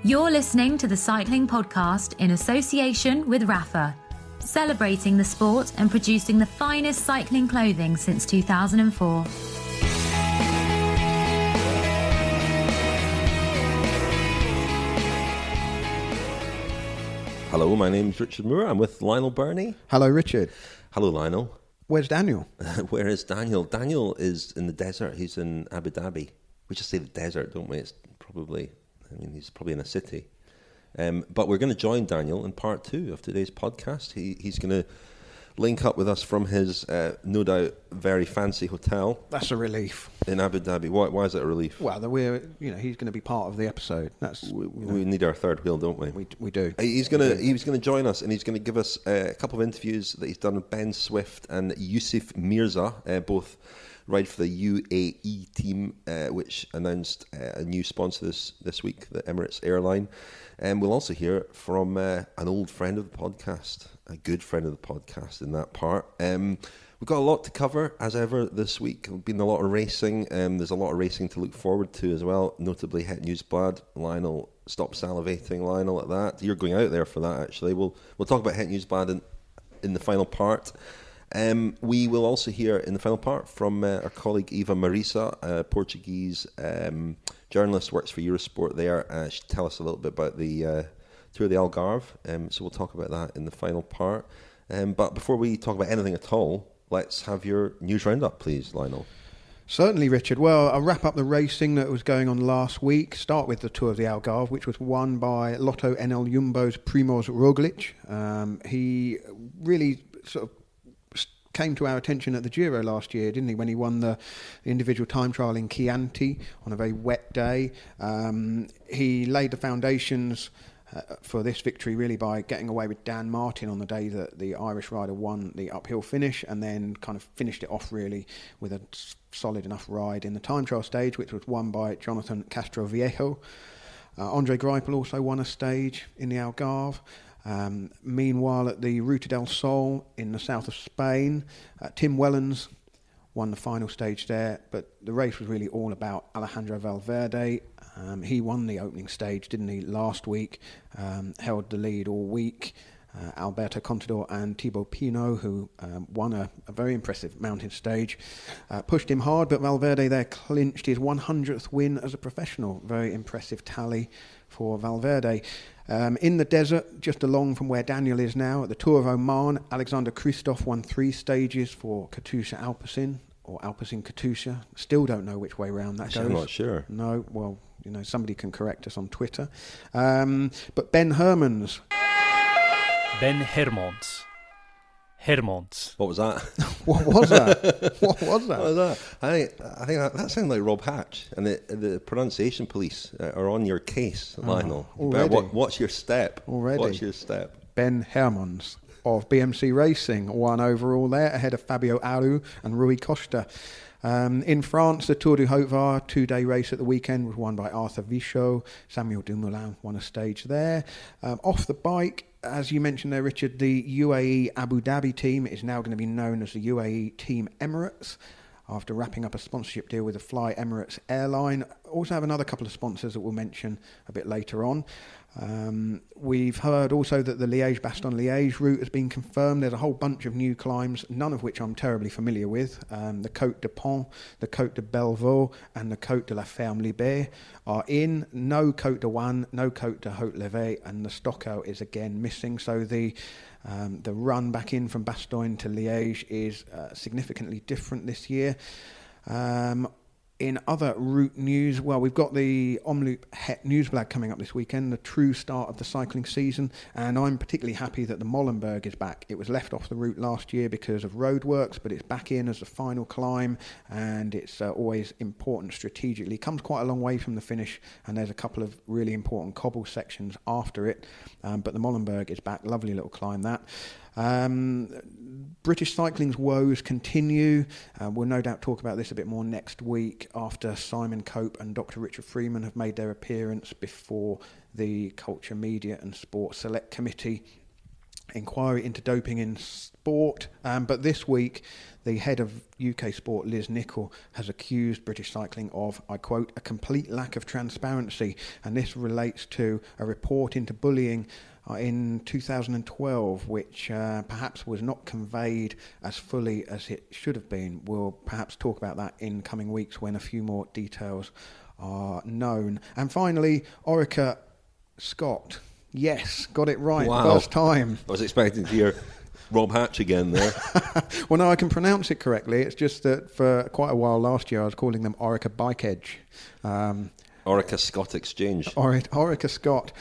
You're listening to the Cycling Podcast in association with Rapha, celebrating the sport and producing the finest cycling clothing since 2004. Hello, my name's Richard Moore. I'm with Lionel Birnie. Hello, Richard. Hello, Lionel. Where's Daniel? Where is Daniel? Daniel is in the desert. He's in Abu Dhabi. We just say the desert, don't we? It's probably, he's probably in a city. But we're going to join Daniel in part 2 of today's podcast. He's going to link up with us from his, no doubt, very fancy hotel. That's a relief. In Abu Dhabi. Why is it a relief? Well, he's going to be part of the episode. We need our third wheel, don't we? We do. He's going to join us, and he's going to give us a couple of interviews that he's done with Ben Swift and Yousif Mirza, both ride for the UAE Team, which announced a new sponsor this week, the Emirates airline. And we'll also hear from an old friend of the podcast, a good friend of the podcast in that part. We've got a lot to cover, as ever, this week. There's been a lot of racing. There's a lot of racing to look forward to as well, notably Het Nieuwsblad. Lionel, stop salivating, Lionel, at that. You're going out there for that, actually. We'll talk about Het Nieuwsblad in the final part. We will also hear in the final part from our colleague Eva Marisa, a Portuguese journalist, works for Eurosport there. She'll tell us a little bit about the Tour of the Algarve. So we'll talk about that in the final part. But before we talk about anything at all, let's have your news roundup, please, Lionel. Certainly, Richard. Well, I'll wrap up the racing that was going on last week. Start with the Tour of the Algarve, which was won by Lotto NL Jumbo's Primoz Roglic. He really sort of came to our attention at the Giro last year, didn't he, when he won the individual time trial in Chianti on a very wet day. He laid the foundations for this victory really by getting away with Dan Martin on the day that the Irish rider won the uphill finish, and then kind of finished it off really with a solid enough ride in the time trial stage, which was won by Jonathan Castroviejo. Andre Greipel also won a stage in the Algarve. Meanwhile, at the Ruta del Sol in the south of Spain, Tim Wellens won the final stage there, but the race was really all about Alejandro Valverde. He won the opening stage, didn't he, last week, held the lead all week. Alberto Contador and Thibaut Pinot, who won a very impressive mountain stage, pushed him hard, but Valverde there clinched his 100th win as a professional. Very impressive tally for Valverde. In the desert, just along from where Daniel is now, at the Tour of Oman, Alexander Kristoff won 3 stages for Katusha Alpecin, or Alpecin Katusha. Still don't know which way round that goes. I'm not sure. No, well, somebody can correct us on Twitter. But Ben Hermans. Ben Hermans. What was that? What was that? What was that? I think that sounded like Rob Hatch, and the pronunciation police are on your case, Lionel. Watch your step. Already. Watch your step. Ben Hermans of BMC Racing won overall there, ahead of Fabio Aru and Rui Costa. In France, the Tour du Haut-Var 2-day race at the weekend was won by Arthur Vichot. Samuel Dumoulin won a stage there. Off the bike, as you mentioned there, Richard, the UAE Abu Dhabi team is now going to be known as the UAE Team Emirates, after wrapping up a sponsorship deal with the Fly Emirates airline. Also have another couple of sponsors that we'll mention a bit later on. We've heard also that the Liège-Bastogne-Liège route has been confirmed. There's a whole bunch of new climbs, none of which I'm terribly familiar with. The Côte de Pont, the Côte de Bellevaux and the Côte de la Ferme-Libé are in. No Côte de One, no Côte de Haute-Levée, and the Stockout is again missing. So the run back in from Bastogne to Liège is significantly different this year. In other route news, well, we've got the Omloop Het Nieuwsblad coming up this weekend, the true start of the cycling season, and I'm particularly happy that the Molenberg is back. It was left off the route last year because of roadworks, but it's back in as the final climb, and it's always important strategically. It comes quite a long way from the finish, and there's a couple of really important cobble sections after it, but the Molenberg is back. Lovely little climb, that. British cycling's woes continue. We'll no doubt talk about this a bit more next week after Simon Cope and Dr. Richard Freeman have made their appearance before the Culture, Media and Sport Select Committee. inquiry into doping in sport. But this week, the head of UK Sport, Liz Nichol, has accused British cycling of, I quote, a complete lack of transparency. And this relates to a report into bullying in 2012, which perhaps was not conveyed as fully as it should have been. We'll perhaps talk about that in coming weeks when a few more details are known. And finally, Orica-Scott. Yes, got it right. Wow. First time. I was expecting to hear Rob Hatch again there. Well, no, I can pronounce it correctly. It's just that for quite a while last year I was calling them Orica Bike Edge. Orica-Scott Exchange. Orica-Scott.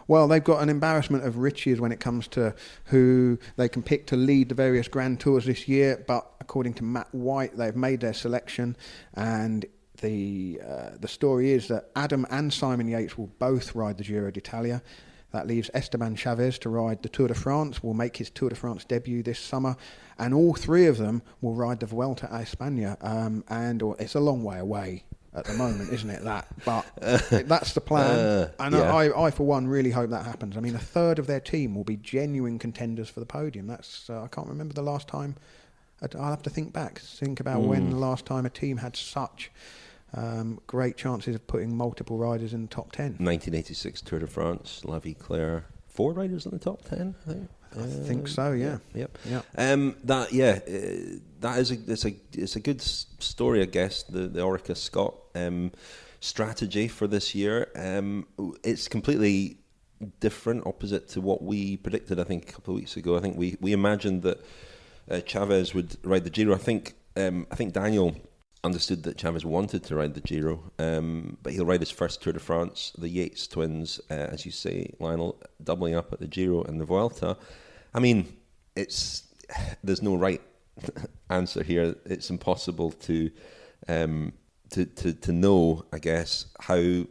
Well, they've got an embarrassment of riches when it comes to who they can pick to lead the various Grand Tours this year, but according to Matt White, they've made their selection, and the story is that Adam and Simon Yates will both ride the Giro d'Italia. That leaves Esteban Chaves to ride the Tour de France, will make his Tour de France debut this summer, and all three of them will ride the Vuelta a España, and it's a long way away at the moment, isn't it, that? But that's the plan, and yeah. I, for one, really hope that happens. I mean, a third of their team will be genuine contenders for the podium. That's I can't remember the last time. I'll have to think about when the last time a team had such great chances of putting multiple riders in the top 10. 1986 Tour de France, La Vie Claire, 4 riders in the top 10, I think. I think so, yeah. Yep. That is it's a good story, I guess. The Orica-Scott strategy for this year. It's completely different, opposite to what we predicted. I think a couple of weeks ago. I think we imagined that Chaves would ride the Giro. I think Daniel understood that Chaves wanted to ride the Giro, but he'll ride his first Tour de France. The Yates twins, as you say, Lionel, doubling up at the Giro and the Vuelta. I mean, there's no right answer here. It's impossible to know, I guess, how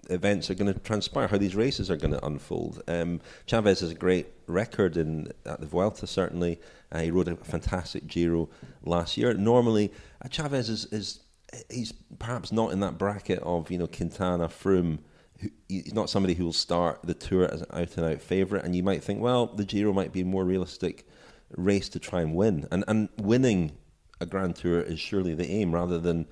events are going to transpire, how these races are going to unfold. Chaves has a great record at the Vuelta, certainly. He rode a fantastic Giro last year. Normally, Chaves he's perhaps not in that bracket of Quintana, Froome. He's not somebody who will start the Tour as an out-and-out favourite, and you might think, well, the Giro might be a more realistic race to try and win. And winning a Grand Tour is surely the aim, rather than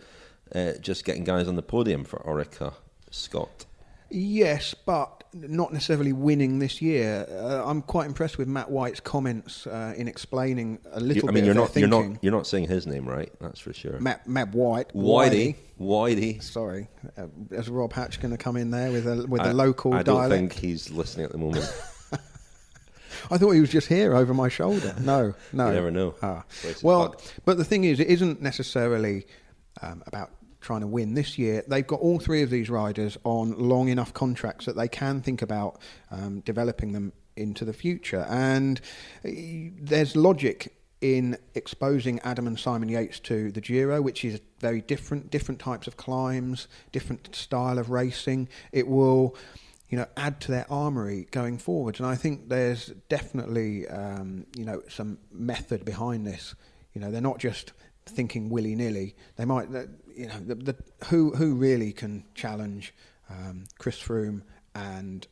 just getting guys on the podium for Orica-Scott. Yes, but not necessarily winning this year. I'm quite impressed with Matt White's comments in explaining a little bit of their thinking. You're not saying his name right, that's for sure. Matt White. Whitey. Sorry, is Rob Hatch going to come in there with a local dialect? I don't think he's listening at the moment. I thought he was just here over my shoulder. No. You never know. Well, but the thing is, it isn't necessarily about trying to win this year. They've got all three of these riders on long enough contracts that they can think about developing them into the future. And there's logic in exposing Adam and Simon Yates to the Giro, which is very different types of climbs, different style of racing. It will add to their armoury going forwards. And I think there's definitely some method behind this. They're not just thinking willy-nilly. They might, who really can challenge Chris Froome and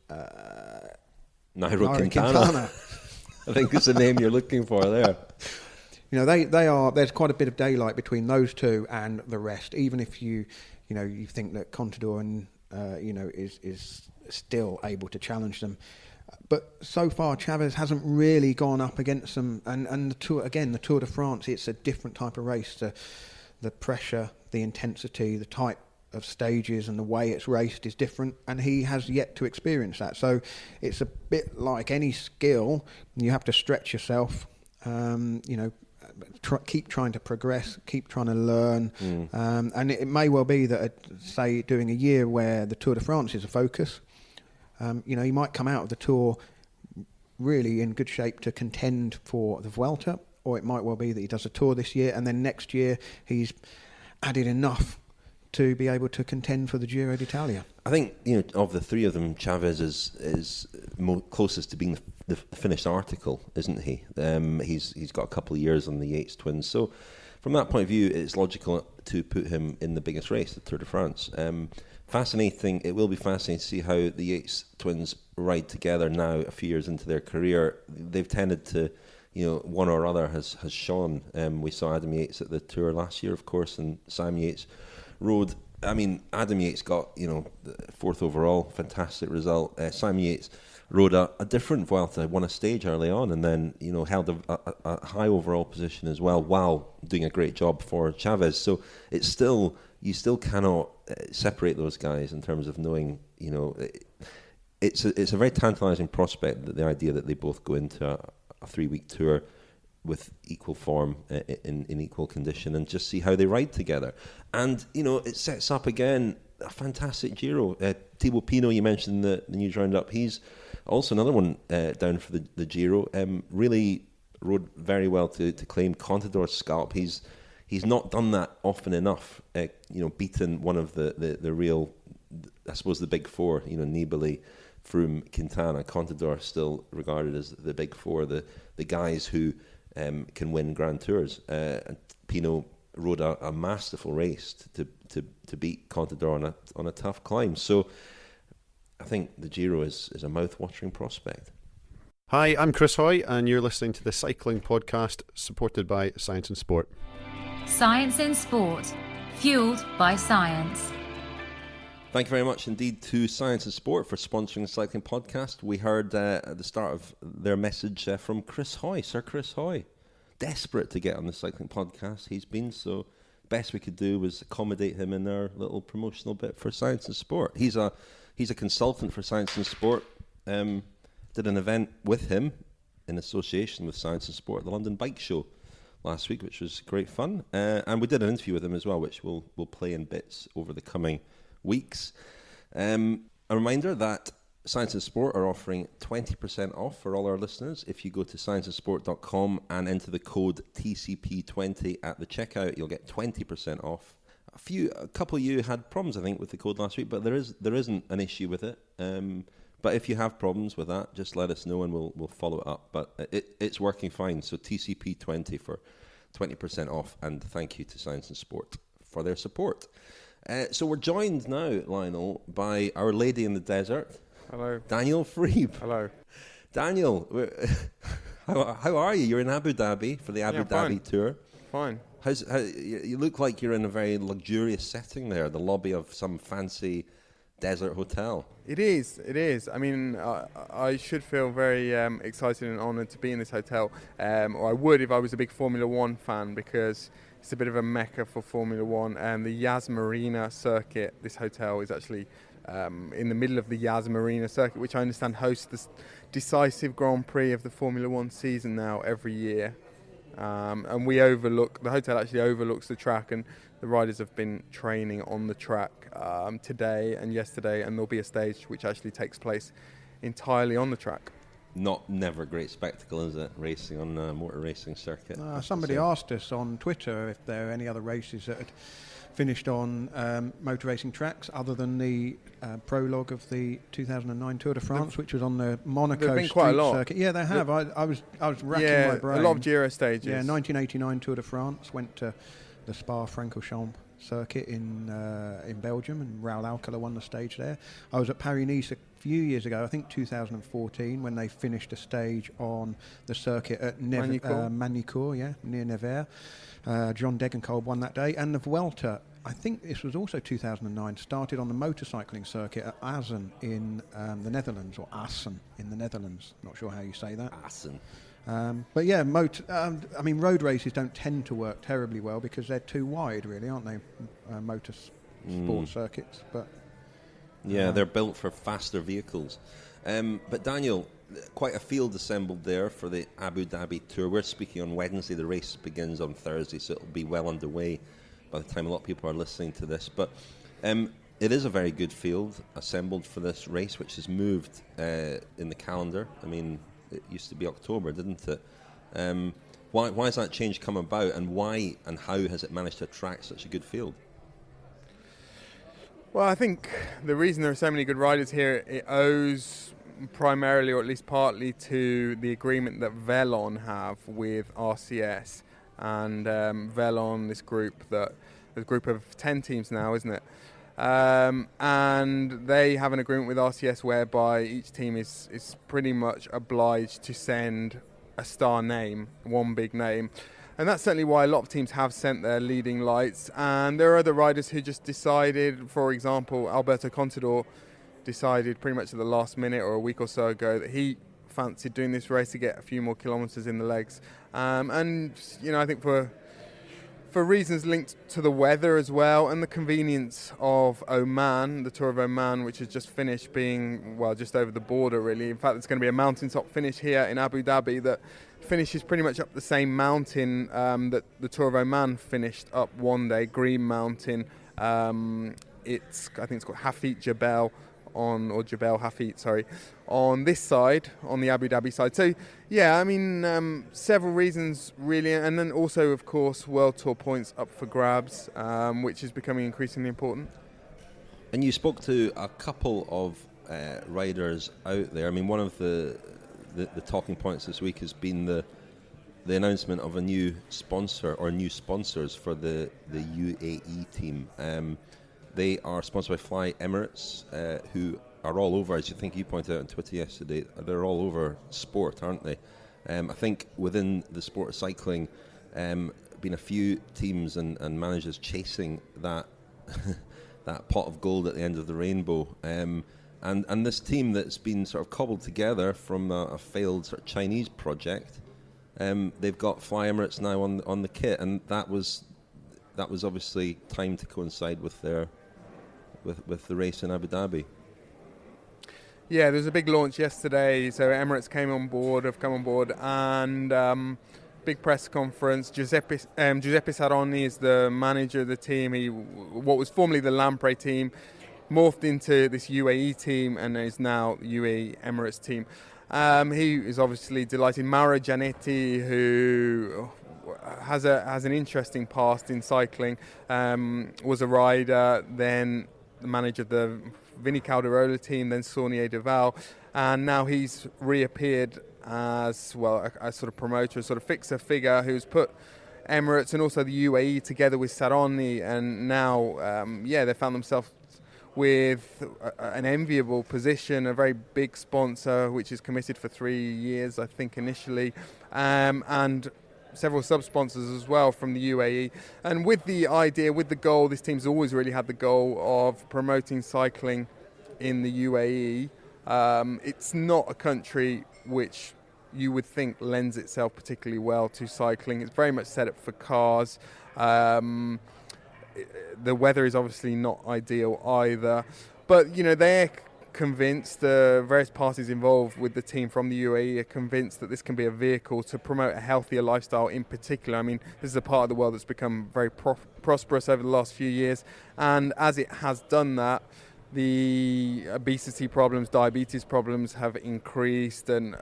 Nairo Quintana. I think it's the name you're looking for there. They are. There's quite a bit of daylight between those two and the rest. Even if you think that Contador and is still able to challenge them. But so far, Chaves hasn't really gone up against them. And the Tour de France, it's a different type of race. The pressure, the intensity, the type of stages and the way it's raced is different. And he has yet to experience that. So it's a bit like any skill. You have to stretch yourself, keep trying to progress, keep trying to learn. And it may well be that, say, doing a year where the Tour de France is a focus, he might come out of the Tour really in good shape to contend for the Vuelta, or it might well be that he does a Tour this year and then next year he's added enough to be able to contend for the Giro d'Italia. I think of the three of them, Chaves is closest to being the finished article, isn't he? He's got a couple of years on the Yates twins, so from that point of view, it's logical to put him in the biggest race, the Tour de France. It will be fascinating to see how the Yates twins ride together now, a few years into their career, they've tended to, one or other has shone. We saw Adam Yates at the Tour last year, of course, and Sam Yates rode. I mean, Adam Yates got, the 4th overall, fantastic result. Sam Yates rode a different Vuelta, won a stage early on, and then, held a high overall position as well, while doing a great job for Chaves. So it's still, you still cannot separate those guys in terms of knowing, it's a very tantalising prospect, that the idea that they both go into a 3-week tour with equal form, in equal condition, and just see how they ride together. And, it sets up again a fantastic Giro. Thibaut Pinot, you mentioned the news roundup, he's also another one down for the Giro. Really rode very well to claim Contador's scalp. He's not done that often enough. Beaten one of the real, I suppose, the big four. Nibali, Froome, Quintana. Contador still regarded as the big four, the guys who can win Grand Tours. And Pinot rode a masterful race to beat Contador on a tough climb. So I think the Giro is a mouth-watering prospect. Hi, I'm Chris Hoy, and you're listening to the Cycling Podcast, supported by Science and Sport. Science in Sport, fueled by science. Thank you very much indeed to Science and Sport for sponsoring the Cycling Podcast. We heard at the start of their message from Chris Hoy, Sir Chris Hoy. Desperate to get on the Cycling Podcast, he's been, so best we could do was accommodate him in our little promotional bit for Science and Sport. He's a consultant for Science and Sport. Did an event with him in association with Science and Sport at the London Bike Show last week, which was great fun. And we did an interview with him as well, which we'll play in bits over the coming weeks. A reminder that Science and Sport are offering 20% off for all our listeners. If you go to scienceandsport.com and enter the code TCP20 at the checkout, you'll get 20% off. A couple of you had problems, I think, with the code last week, but there isn't an issue with it. But if you have problems with that, just let us know and we'll follow it up. But it's working fine. So TCP20 for 20% off, and thank you to Science and Sport for their support. So we're joined now, Lionel, by Our Lady in the Desert. Hello. Daniel Friebe. Hello. Daniel, how are you? You're in Abu Dhabi for the Abu Dhabi Tour. Fine. You look like you're in a very luxurious setting there, the lobby of some fancy desert hotel. It is. I mean, I should feel very excited and honoured to be in this hotel, or I would if I was a big Formula One fan, because it's a bit of a mecca for Formula One. And the Yas Marina circuit, this hotel is actually in the middle of the Yas Marina circuit, which I understand hosts the decisive Grand Prix of the Formula One season now every year. And the hotel actually overlooks the track, and the riders have been training on the track today and yesterday, and there'll be a stage which actually takes place entirely on the track. Never a great spectacle, is it? Racing on a motor racing circuit. Somebody asked us on Twitter if there are any other races that had finished on motor racing tracks other than the prologue of the 2009 Tour de France, which was on the Monaco street circuit. Yeah, they have. I was racking my brain. A lot of Giro stages. Yeah, 1989 Tour de France went to the Spa-Francorchamps circuit in Belgium, and Raoul Alcala won the stage there. I was at Paris-Nice a few years ago, I think 2014, when they finished a stage on the circuit at Magny-Cours, near Nevers. John Degenkolb won that day, and the Vuelta, I think this was also 2009, started on the motorcycling circuit at Assen in the Netherlands, or Assen in the Netherlands. Not sure how you say that. Assen. But yeah, road races don't tend to work terribly well because they're too wide, really, aren't they? Motor sport circuits, but they're built for faster vehicles. But Daniel, quite a field assembled there for the Abu Dhabi Tour. We're speaking on Wednesday. The race begins on Thursday, so it'll be well underway by the time a lot of people are listening to this. But it is a very good field assembled for this race, which has moved in the calendar. I mean, it used to be October, didn't it? Why has that change come about, and why and how has it managed to attract such a good field? Well, I think the reason there are so many good riders here, it owes primarily, or at least partly, to the agreement that Velon have with RCS. And Velon, this group of 10 teams now, isn't it? and they have an agreement with RCS whereby each team is pretty much obliged to send a star name, one big name. And that's certainly why a lot of teams have sent their leading lights. And there are other riders who just decided, for example, Alberto Contador decided pretty much at the last minute or a week or so ago that he fancied doing this race to get a few more kilometres in the legs. And, you know, I think for reasons linked to the weather as well and the convenience of Oman, the Tour of Oman, which has just finished being, well, just over the border really. In fact, it's going to be a mountaintop finish here in Abu Dhabi that finishes pretty much up the same mountain that the Tour of Oman finished up one day, Green Mountain. I think it's called Hafit Jebel Jebel Hafit, sorry, on this side, on the Abu Dhabi side. So, yeah, I mean, several reasons really, and then also, of course, World Tour points up for grabs, which is becoming increasingly important. And you spoke to a couple of riders out there. I mean, one of the talking points this week has been the announcement of a new sponsor or new sponsors for the UAE team. They are sponsored by Fly Emirates, who are all over, as you pointed out on Twitter yesterday. They're all over sport, aren't they? I think within the sport of cycling, been a few teams and managers chasing that that pot of gold at the end of the rainbow. And this team that's been sort of cobbled together from a failed sort of Chinese project, they've got Fly Emirates now on the kit, and that was obviously timed to coincide with their with the race in Abu Dhabi. Yeah, there was a big launch yesterday, so Emirates have come on board, and big press conference. Giuseppe Saronni is the manager of the team. What was formerly the Lampre team, morphed into this UAE team and is now UAE Emirates team. He is obviously delighted. Mauro Gianetti, who has an interesting past in cycling, was a rider, then the manager of the Vinny Calderola team, then Saunier Duval, and now he's reappeared as well a sort of promoter, a sort of fixer figure who's put Emirates and also the UAE together with Saronni, and now they found themselves with an enviable position, a very big sponsor which is committed for 3 years, I think, initially, and several sub-sponsors as well from the UAE. And with the idea, with the goal, this team's always really had the goal of promoting cycling in the UAE. It's not a country which you would think lends itself particularly well to cycling. It's very much set up for cars. The weather is obviously not ideal either. But, you know, they're convinced, the various parties involved with the team from the UAE are convinced that this can be a vehicle to promote a healthier lifestyle in particular. I mean, this is a part of the world that's become very prosperous over the last few years, and as it has done that, the obesity problems, diabetes problems have increased and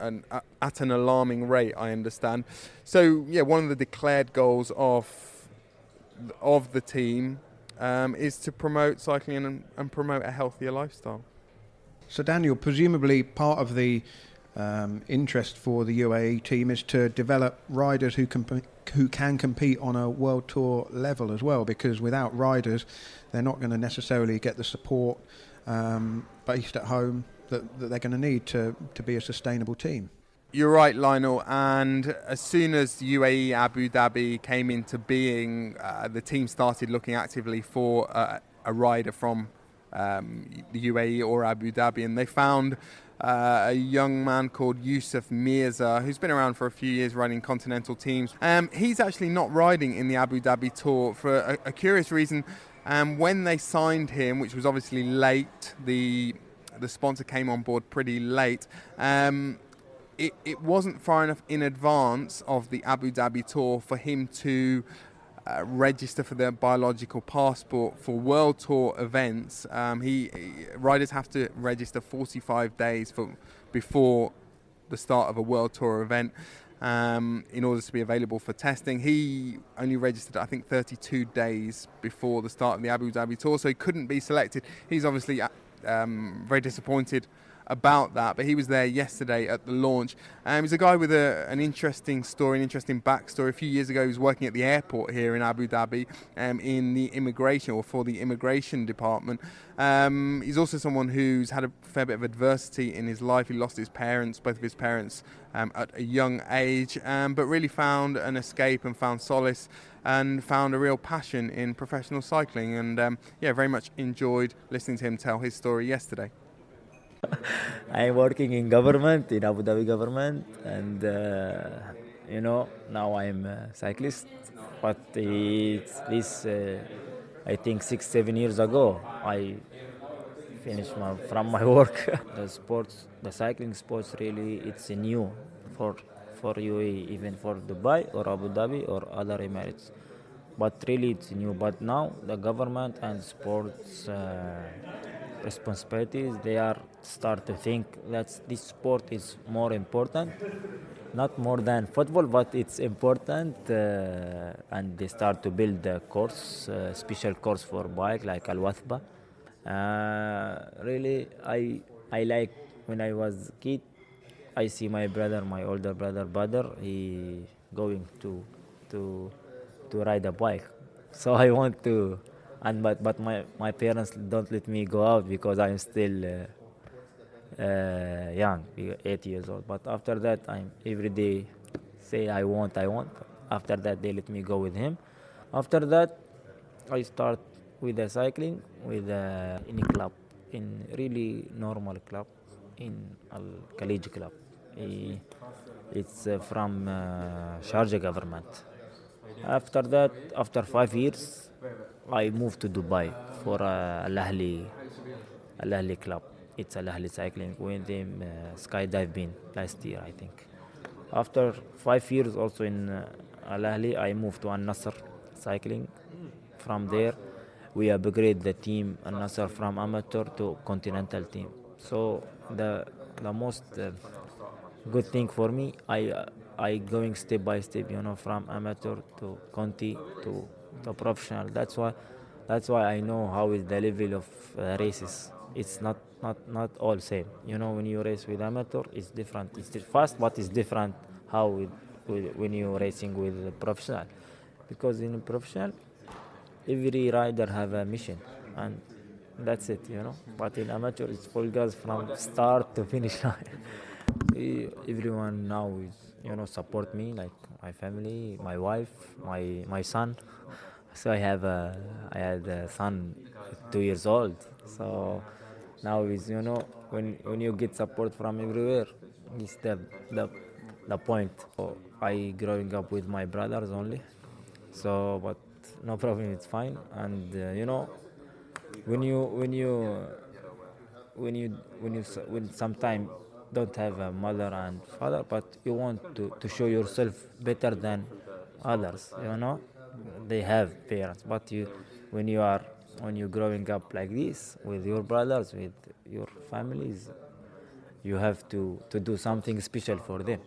at an alarming rate, I understand. So, yeah, one of the declared goals of the team is to promote cycling and promote a healthier lifestyle. So, Daniel, presumably part of the interest for the UAE team is to develop riders who can compete on a World Tour level as well, because without riders, they're not going to necessarily get the support based at home that they're going to need to be a sustainable team. You're right, Lionel, and as soon as UAE Abu Dhabi came into being, the team started looking actively for a rider from the UAE or Abu Dhabi, and they found a young man called Yousif Mirza, who's been around for a few years running continental teams. He's actually not riding in the Abu Dhabi Tour for a curious reason. When they signed him, which was obviously late, the sponsor came on board pretty late. It wasn't far enough in advance of the Abu Dhabi Tour for him to register for their biological passport for World Tour events. Riders have to register 45 days before the start of a World Tour event in order to be available for testing. He only registered, I think, 32 days before the start of the Abu Dhabi Tour, so he couldn't be selected. He's obviously very disappointed about that. But he was there yesterday at the launch. He's a guy with an interesting story, an interesting backstory. A few years ago, he was working at the airport here in Abu Dhabi in the immigration, or for the immigration department. He's also someone who's had a fair bit of adversity in his life. He lost his parents, both of his parents, at a young age, but really found an escape and found solace and found a real passion in professional cycling. And very much enjoyed listening to him tell his story yesterday. I'm working in government, in Abu Dhabi government, and now I'm a cyclist. But it's this, I think 6-7 years ago, I finished from my work. The cycling sports really, it's new for UAE, even for Dubai or Abu Dhabi or other Emirates. But really it's new. But now the government and sports responsibilities, they are start to think that this sport is more important, not more than football, but it's important, and they start to build a course, special course for bike like Al-Wathba. Really, I like when I was kid, I see my brother, my older brother Badr, he going to ride a bike, so I want to. But my parents don't let me go out because I'm still young, 8 years old. But after that, I'm every day say I want. After that, they let me go with him. After that, I start with the cycling in a club, in really normal club, in Al Khalij club. It's from Sharjah government. After that, after 5 years, I moved to Dubai for Al Ahli club. It's Al Ahli cycling. With them skydive been last year, I think. After 5 years, also in Al Ahli, I moved to Al Nasr cycling. From there, we upgrade the team Al Nasr from amateur to continental team. So the most good thing for me, I going step by step, from amateur to conti to professional. That's why I know how is the level of races. It's not all same. When you race with amateur, it's different. It's fast, but it's different when you're racing with professional. Because in professional, every rider have a mission, and that's it. But in amateur, it's full gas from start to finish line. Everyone now is support me, like my family, my wife, my son. So I had a son 2 years old. So now is when you get support from everywhere, it's the point. So I growing up with my brothers only. So but no problem, it's fine. And when sometimes don't have a mother and father, but you want to show yourself better than others, they have parents, but when you're growing up like this with your brothers, with your families, you have to do something special for them.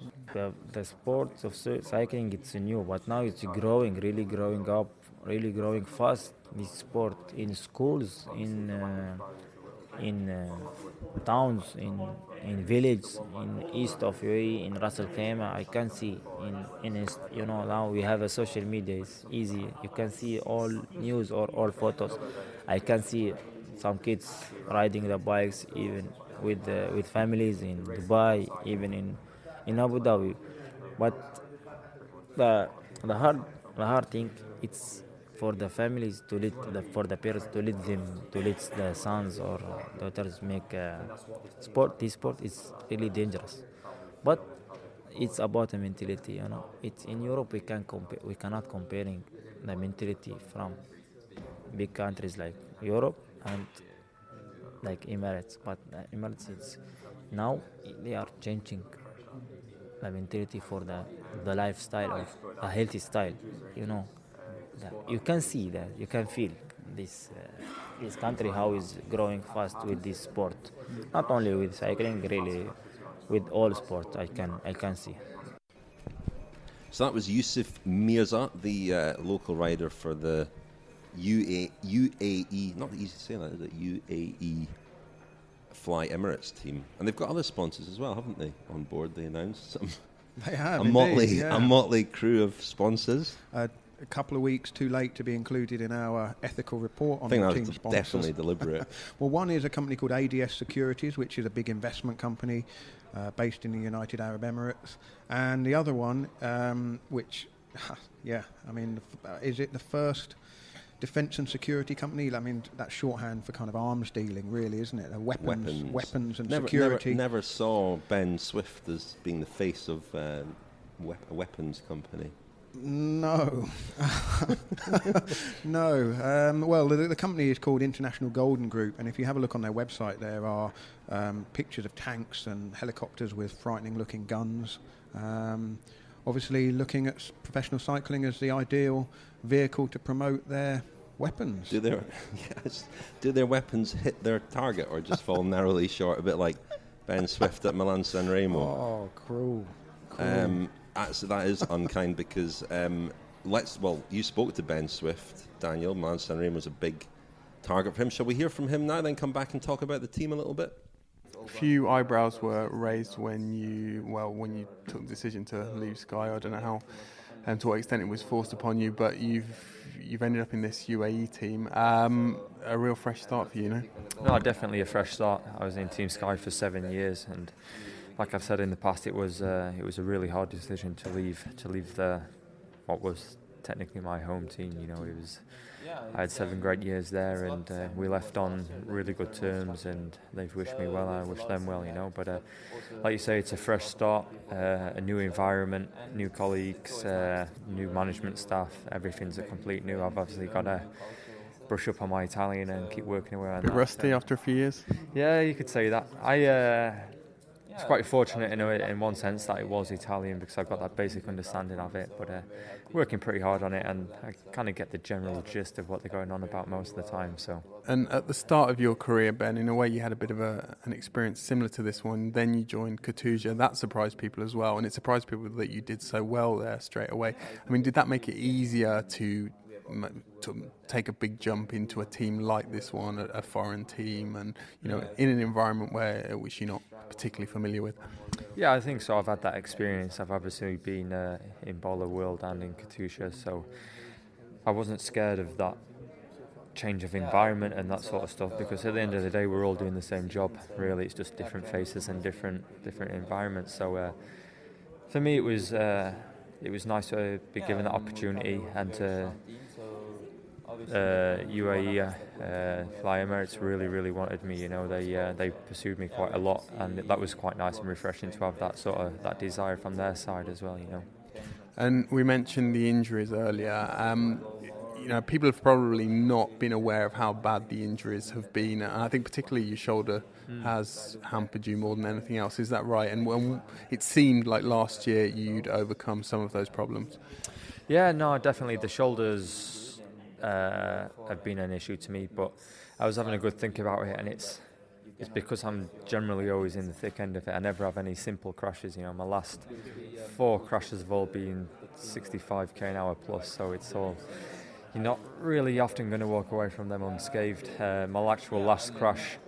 The sports of cycling, it's new, but now it's really growing up, really growing fast. This sport in schools, in towns, in villages, in east of UAE, in Ras Al Khaimah. I can see now we have a social media. It's easy. You can see all news or all photos. I can see some kids riding the bikes, even with families in Dubai, even in Abu Dhabi. But the hard thing, it's for the families to for the parents to let the sons or daughters make sport. This sport is really dangerous, but it's about the mentality. It's in Europe we cannot comparing the mentality from big countries like Europe and like Emirates. But Emirates, now they are changing the mentality for the lifestyle of a healthy style. You can see that, you can feel this country how is growing fast with this sport. Not only with cycling, really, with all sports. I can see. So that was Yousif Mirza, the local rider for the UAE. Not easy to say that, is it? UAE Fly Emirates team, and they've got other sponsors as well, haven't they? On board, they announced some. They have a indeed, motley crew of sponsors. A couple of weeks too late to be included in our ethical report on I think the that team was sponsors. definitely deliberate. Well, one is a company called ADS Securities, which is a big investment company based in the United Arab Emirates, and the other one, which, is it the first defence and security company? I mean, that's shorthand for kind of arms dealing, really, isn't it? Weapons and security. Never saw Ben Swift as being the face of a weapons company. No. No. Well, the company is called International Golden Group, and if you have a look on their website, there are pictures of tanks and helicopters with frightening-looking guns. Obviously, looking at professional cycling as the ideal vehicle to promote their weapons. Do their weapons hit their target or just fall narrowly short, a bit like Ben Swift at Milan San Remo? Oh, cruel. That is unkind because you spoke to Ben Swift, Daniel. Milan San Remo was a big target for him. Shall we hear from him now, then come back and talk about the team a little bit? A few eyebrows were raised when you took the decision to leave Sky. I don't know how and to what extent it was forced upon you, but you've ended up in this UAE team. A real fresh start for you, no? No, definitely a fresh start. I was in Team Sky for 7 years, and like I've said in the past, it was a really hard decision to leave what was technically my home team. I had 7 great years there, and we left on really good terms, and they've wished me well, I wish them well, But like you say, it's a fresh start, a new environment, new colleagues, new management staff. Everything's a complete new. I've obviously got to brush up on my Italian and keep working away on that. Rusty after a few years? Yeah, you could say that. I was quite fortunate in one sense that it was Italian because I've got that basic understanding of it, but working pretty hard on it, and I kind of get the general gist of what they're going on about most of the time. So. And at the start of your career, Ben, in a way you had a bit of an experience similar to this one. Then you joined Katusha. That surprised people as well, and it surprised people that you did so well there straight away. I mean, did that make it easier to take a big jump into a team like this one, a foreign team, and in an environment which you're not particularly familiar with? Yeah, I think so. I've had that experience. I've obviously been in Bowler World and in Katusha, so I wasn't scared of that change of environment and that sort of stuff, because at the end of the day we're all doing the same job. Really, it's just different faces and different environments. So for me, it was nice to be given that opportunity, and to UAE Fly Emirates really wanted me. They pursued me quite a lot, and that was quite nice and refreshing to have that sort of that desire from their side as well. And we mentioned the injuries earlier. People have probably not been aware of how bad the injuries have been, and I think particularly your shoulder has hampered you more than anything else. Is that right? And when it seemed like last year you'd overcome some of those problems. Yeah, no, definitely the shoulders have been an issue to me, but I was having a good think about it, and it's because I'm generally always in the thick end of it. I never have any simple crashes. My last 4 crashes have all been 65 km/h plus, so it's all. You're not really often going to walk away from them unscathed. My actual last crash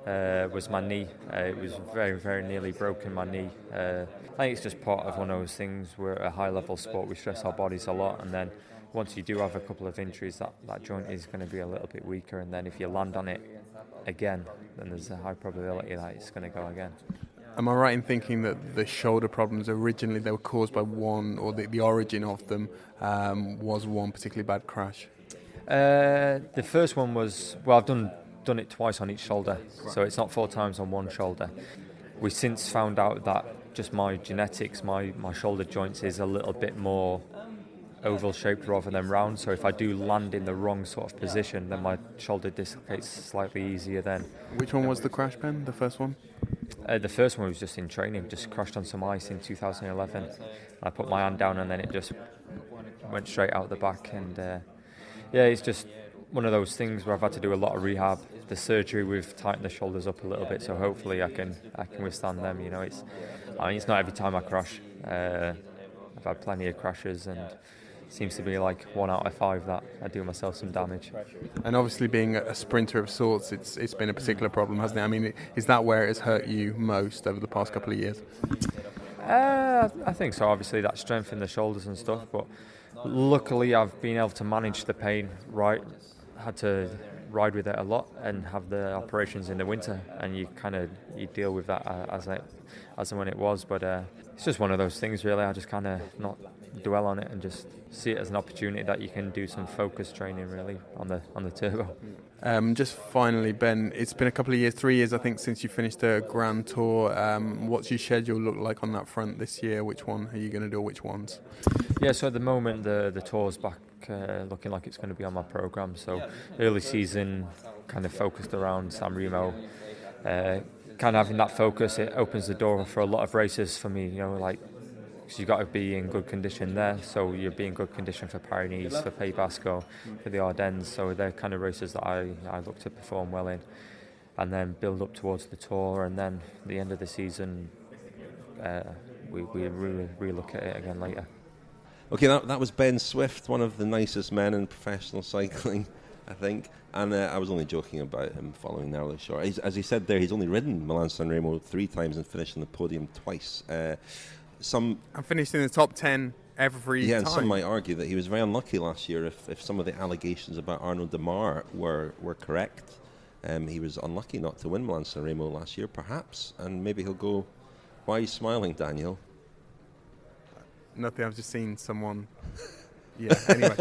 was my knee. It was very, very nearly broken, my knee. I think it's just part of one of those things. We're a high-level sport. We stress our bodies a lot, and then once you do have a couple of injuries, that joint is going to be a little bit weaker, and then if you land on it again, then there's a high probability that it's going to go again. Am I right in thinking that the shoulder problems originally they were caused by one, or the origin of them was one particularly bad crash? The first one was, well, I've done it twice on each shoulder, so it's not 4 times on one shoulder. We've since found out that just my genetics, my shoulder joints is a little bit more oval shaped rather than round, so if I do land in the wrong sort of position, then my shoulder dislocates slightly easier then. Which one was the crash, Ben, the first one? The first one was just in training, just crashed on some ice in 2011. I put my hand down and then it just went straight out the back, and it's just one of those things where I've had to do a lot of rehab. The surgery, we've tightened the shoulders up a little bit, so hopefully I can withstand them. It's not every time I crash. I've had plenty of crashes, and seems to be like 1 out of 5 that I do myself some damage. And obviously being a sprinter of sorts, it's been a particular problem, hasn't it? I mean, is that where it has hurt you most over the past couple of years? I think so. Obviously that strength in the shoulders and stuff, but luckily I've been able to manage the pain right. Had to ride with it a lot and have the operations in the winter, and you deal with that as and when it was, but it's just one of those things really. I just kind of not dwell on it and just see it as an opportunity that you can do some focus training really on the turbo. Just finally, Ben, it's been a couple of years, 3 years I think, since you finished the Grand Tour. What's your schedule look like on that front this year? Which one are you going to do, or which ones? Yeah, so at the moment the tour's back looking like it's going to be on my programme, so early season kind of focused around San Remo. Kind of having that focus, it opens the door for a lot of races for me, like, because you've got to be in good condition there, so you'll be in good condition for Pyrenees, for Pays Basco, for the Ardennes, so they're kind of races that I look to perform well in, and then build up towards the Tour, and then the end of the season we really look at it again later. Okay, that was Ben Swift, one of the nicest men in professional cycling, I think. And I was only joking about him following narrowly short. As he said there, he's only ridden Milan-San Remo 3 times and finished on the podium twice. And finished in the top 10 every time. Yeah, and some might argue that he was very unlucky last year if some of the allegations about Arnaud Démare were correct. He was unlucky not to win Milan-San Remo last year, perhaps. And maybe he'll go... Why are you smiling, Daniel? Nothing, I've just seen someone... Yeah, anyway.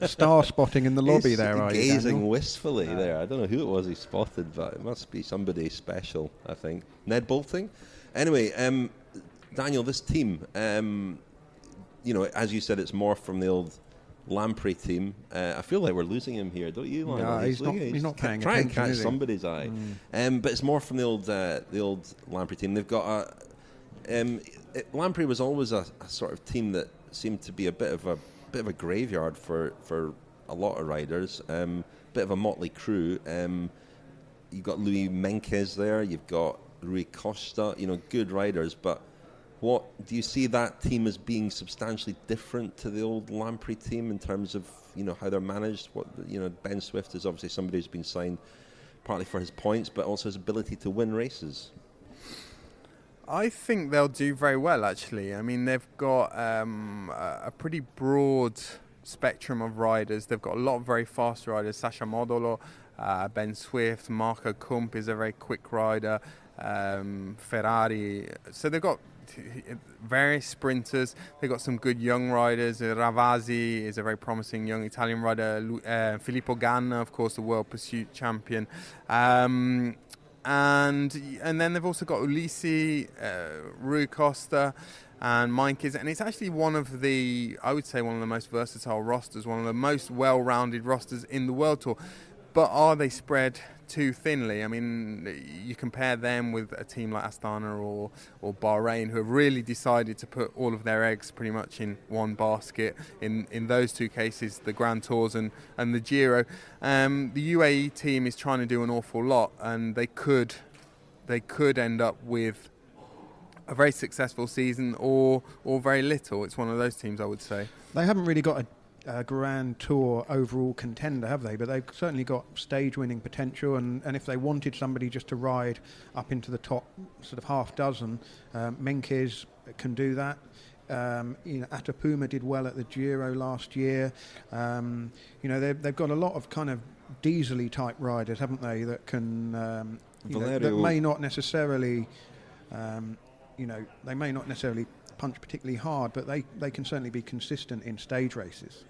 Star spotting in the lobby there, are you, gazing Daniel? wistfully there. I don't know who it was he spotted, but it must be somebody special, I think. Ned Bolting? Anyway, Daniel, this team, as you said, it's more from the old Lamprey team. I feel like we're losing him here, don't you, Lionel? No, he's not paying attention. Try and catch somebody's eye. But it's more from the old Lamprey team. They've got Lamprey was always a sort of team that seemed to be a bit of a graveyard for a lot of riders. Bit of a motley crew. You've got Luis Menkes there. You've got Rui Costa. Good riders. But what do you see that team as being substantially different to the old Lamprey team in terms of how they're managed? Ben Swift is obviously somebody who's been signed partly for his points, but also his ability to win races. I think they'll do very well, actually. I mean, they've got a pretty broad spectrum of riders. They've got a lot of very fast riders. Sasha Modolo, Ben Swift, Marco Kump is a very quick rider, Ferrari. So they've got various sprinters. They've got some good young riders. Ravasi is a very promising young Italian rider. Filippo Ganna, of course, the World Pursuit champion. And then they've also got Ulisi, Rui Costa and Menkes, and it's actually one of the most versatile rosters, one of the most well-rounded rosters in the World Tour. But are they spread too thinly? I mean, you compare them with a team like Astana or Bahrain, who have really decided to put all of their eggs pretty much in one basket. In those two cases, the Grand Tours and the Giro. The UAE team is trying to do an awful lot, and they could end up with a very successful season or very little. It's one of those teams, I would say. They haven't really got a Grand Tour overall contender, have they? But they've certainly got stage-winning potential, and if they wanted somebody just to ride up into the top sort of half dozen, Menkes can do that. Atapuma did well at the Giro last year. They've got a lot of kind of diesel-y type riders, haven't they? That can that may not necessarily, they may not necessarily punch particularly hard, but they can certainly be consistent in stage races.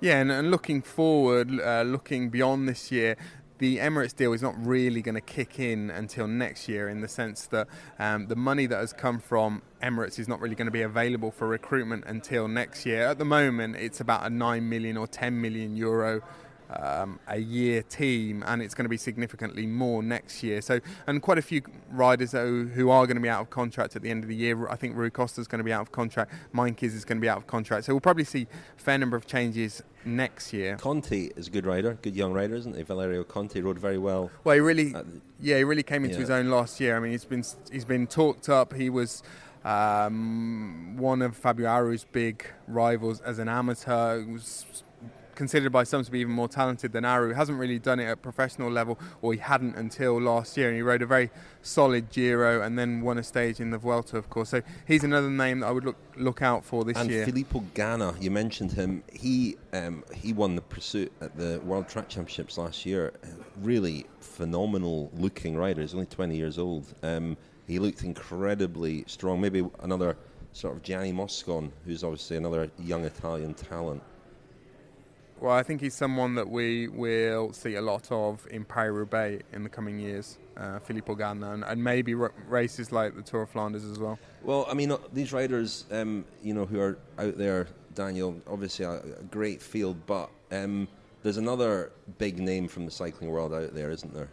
Yeah, and looking forward, looking beyond this year, the Emirates deal is not really going to kick in until next year, in the sense that the money that has come from Emirates is not really going to be available for recruitment until next year. At the moment, it's about a 9 million or 10 million euro a year team, and it's going to be significantly more next year. So, and quite a few riders who are going to be out of contract at the end of the year. I think Rui Costa is going to be out of contract. Menkes is going to be out of contract. So we'll probably see a fair number of changes next year. Conti is a good rider, good young rider, isn't he? Valerio Conti rode very well. Well, he really came into his own last year. I mean, he's been talked up. He was one of Fabio Aru's big rivals as an amateur, was considered by some to be even more talented than Aru. Hasn't really done it at professional level, or he hadn't until last year, and he rode a very solid Giro and then won a stage in the Vuelta, of course. So he's another name that I would look out for this year. And Filippo Ganna, you mentioned him. He won the pursuit at the World Track Championships last year. Really phenomenal looking rider. He's only 20 years old. He looked incredibly strong. Maybe another sort of Gianni Moscon, who's obviously another young Italian talent. Well, I think he's someone that we will see a lot of in Paris-Roubaix in the coming years, Filippo Ganna, and maybe races like the Tour of Flanders as well. Well, I mean, these riders, who are out there, Daniel, obviously a great field, but there's another big name from the cycling world out there, isn't there?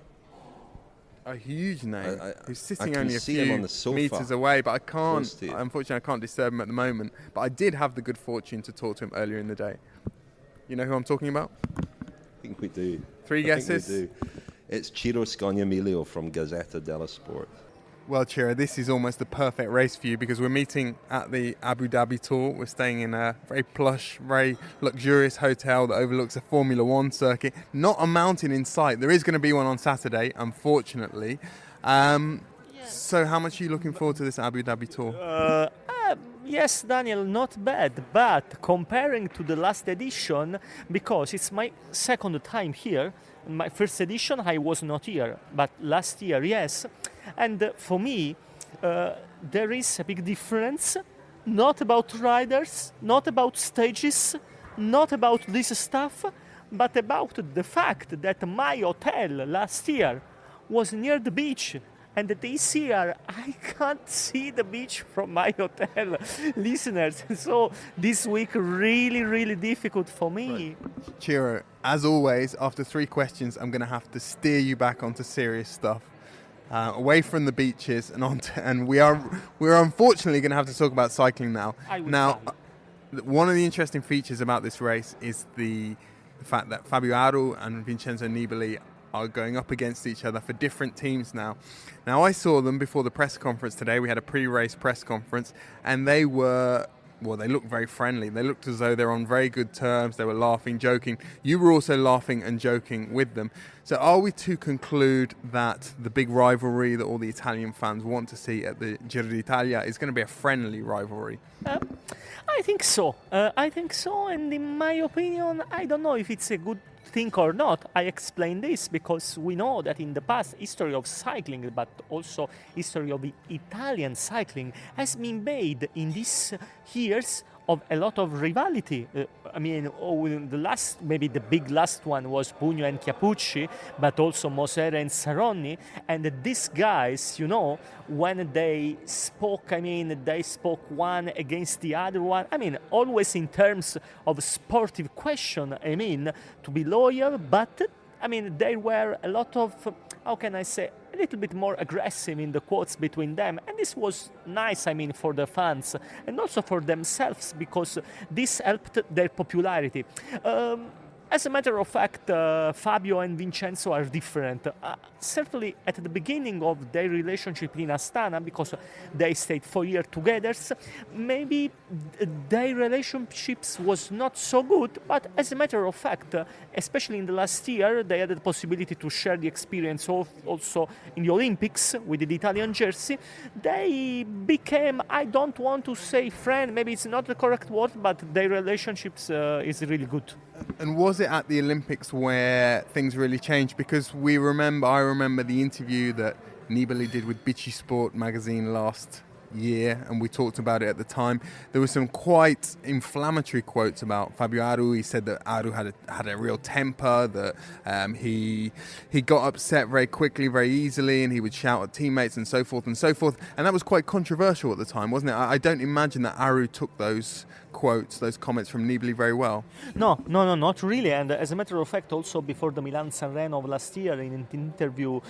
A huge name who's sitting I only a see him on few the sofa, metres away, but I can't. close to you. Unfortunately, I can't disturb him at the moment. But I did have the good fortune to talk to him earlier in the day. You know who I'm talking about? I think we do. Three guesses? I think we do. It's Ciro Scognamiglio from Gazzetta dello Sport. Well, Ciro, this is almost the perfect race for you because we're meeting at the Abu Dhabi Tour. We're staying in a very plush, very luxurious hotel that overlooks a Formula One circuit. Not a mountain in sight. There is going to be one on Saturday, unfortunately. So how much are you looking forward to this Abu Dhabi Tour? Yes, Daniel, not bad, but comparing to the last edition, because it's my second time here, my first edition I was not here, but last year, yes, and for me, there is a big difference, not about riders, not about stages, not about this stuff, but about the fact that my hotel last year was near the beach. And this year, I can't see the beach from my hotel, listeners. So this week, really, really difficult for me. Right. Ciro, as always, after 3 questions, I'm going to have to steer you back onto serious stuff, away from the beaches, and we're unfortunately going to have to talk about cycling now. One of the interesting features about this race is the fact that Fabio Aru and Vincenzo Nibali are going up against each other for different teams now. Now, I saw them before the press conference today. We had a pre-race press conference, and they looked very friendly. They looked as though they're on very good terms. They were laughing, joking. You were also laughing and joking with them. So are we to conclude that the big rivalry that all the Italian fans want to see at the Giro d'Italia is going to be a friendly rivalry? I think so. And in my opinion, I don't know if it's a good thing or not. I explain this because we know that in the past, history of cycling, but also history of Italian cycling, has been made in these years of a lot of rivalry. The big last one was Pugno and Chiappucci, but also Mosera and Saronni. And these guys, when they spoke, they spoke one against the other one. Always in terms of sportive question, to be loyal, but, there were a lot of, a little bit more aggressive in the quotes between them, and this was nice, for the fans and also for themselves because this helped their popularity. As a matter of fact, Fabio and Vincenzo are different. Certainly at the beginning of their relationship in Astana, because they stayed 4 years together, maybe their relationships was not so good, but as a matter of fact, especially in the last year, they had the possibility to share the experience also in the Olympics with the Italian jersey. They became, I don't want to say friend, maybe it's not the correct word, but their relationships is really good. And was it at the Olympics where things really changed? Because I remember the interview that Nibali did with Bici Sport magazine last year, and we talked about it at the time. There were some quite inflammatory quotes about Fabio Aru. He said that Aru had a real temper, that he got upset very quickly, very easily, and he would shout at teammates and so forth and so forth. And that was quite controversial at the time, wasn't it? I don't imagine that Aru took those quotes, those comments from Nibali very well? No, not really. And as a matter of fact, also before the Milan-San Remo of last year, in an interview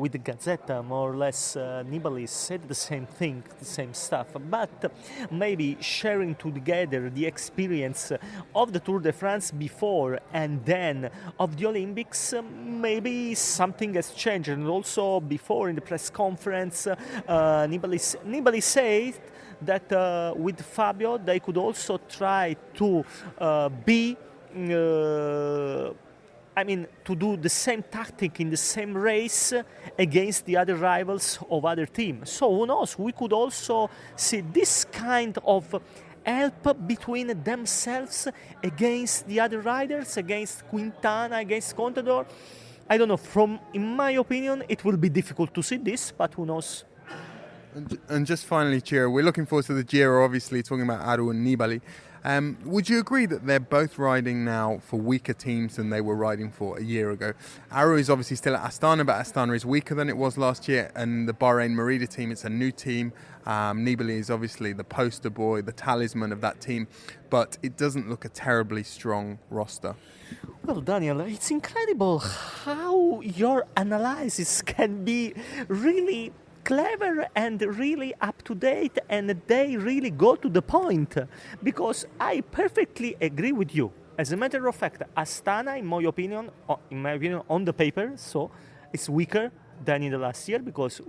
with the Gazzetta, more or less, Nibali said the same thing, the same stuff. But maybe sharing together the experience of the Tour de France before and then of the Olympics, maybe something has changed. And also before in the press conference, Nibali said that with Fabio they could also try to to do the same tactic in the same race against the other rivals of other teams. So who knows, we could also see this kind of help between themselves against the other riders, against Quintana, against Contador. I don't know, in my opinion, it will be difficult to see this, but who knows. And just finally, Ciro, we're looking forward to the Giro, obviously, talking about Aru and Nibali. Would you agree that they're both riding now for weaker teams than they were riding for a year ago? Aru is obviously still at Astana, but Astana is weaker than it was last year. And the Bahrain Merida team, it's a new team. Nibali is obviously the poster boy, the talisman of that team. But it doesn't look a terribly strong roster. Well, Daniel, it's incredible how your analysis can be really clever and really up to date, and they really go to the point, because I perfectly agree with you. As a matter of fact, Astana, in my opinion, on the paper, so it's weaker than in the last year, because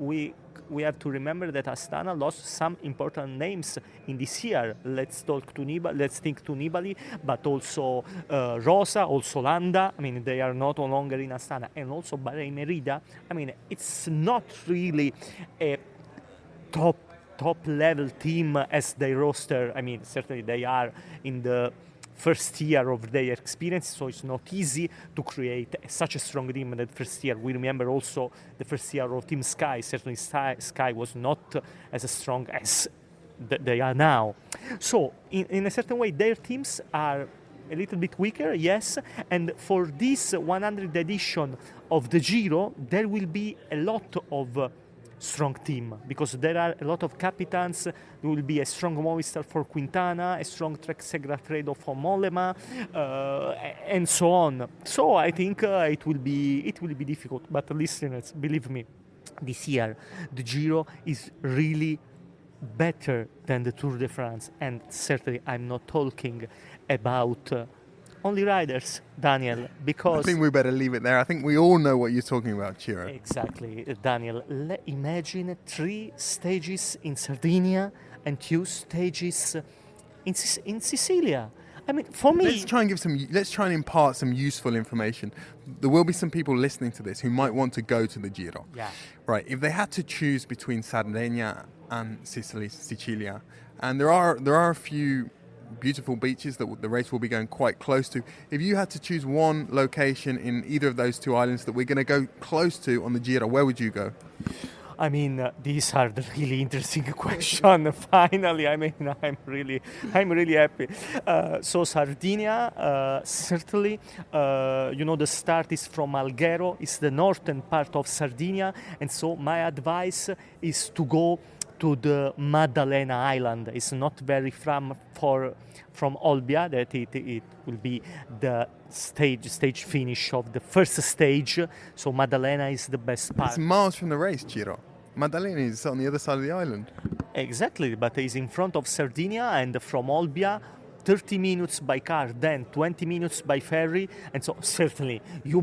we have to remember that Astana lost some important names in this year. Let's think to Nibali, but also Rosa, also Landa. I mean, they are not no longer in Astana, and also Bahrain Merida. I mean, it's not really a top level team as they roster. I mean, certainly they are in the first year of their experience, so it's not easy to create such a strong team in that first year. We remember also the first year of Team Sky. Certainly Sky was not as strong as they are now. So in a certain way, their teams are a little bit weaker, yes, and for this 100th edition of the Giro, there will be a lot of strong team, because there are a lot of captains. There will be a strong Movistar for Quintana, a strong Trek Segafredo for Mollema, and so on. So I think it will be difficult. But listeners, believe me, this year the Giro is really better than the Tour de France, and certainly I'm not talking about only riders, Daniel, because... I think we better leave it there. I think we all know what you're talking about, Ciro. Exactly, Daniel. Imagine 3 stages in Sardinia and 2 stages in Sicilia. I mean, for me... Let's try and impart some useful information. There will be some people listening to this who might want to go to the Giro. Yeah. Right, if they had to choose between Sardinia and Sicilia, and there are a few beautiful beaches that the race will be going quite close to. If you had to choose one location in either of those 2 islands that we're going to go close to on the Giro, where would you go? I mean, these are the really interesting questions. Finally, I mean, I'm really happy. So Sardinia, certainly, the start is from Alghero. It's the northern part of Sardinia, and so my advice is to go to the Maddalena Island. It's not very from Olbia, that it will be the stage finish of the first stage. So Maddalena is the best part. It's miles from the race, Ciro. Maddalena is on the other side of the island. Exactly, but it's in front of Sardinia, and from Olbia 30 minutes by car, then 20 minutes by ferry, and so certainly you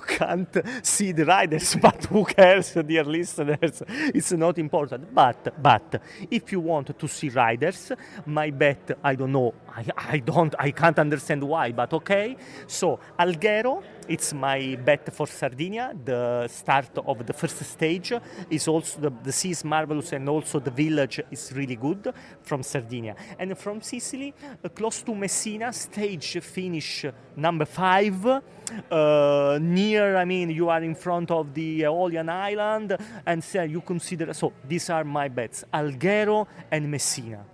can't see the riders, but who cares, dear listeners? It's not important. But if you want to see riders, my bet, I don't know, I can't understand why, but okay. So Alghero, it's my bet for Sardinia. The start of the first stage is also the sea is marvelous, and also the village is really good from Sardinia. And from Sicily, close to Messina, stage finish number 5. Near, I mean, you are in front of the Aeolian Island, and so you consider. So these are my bets: Alghero and Messina.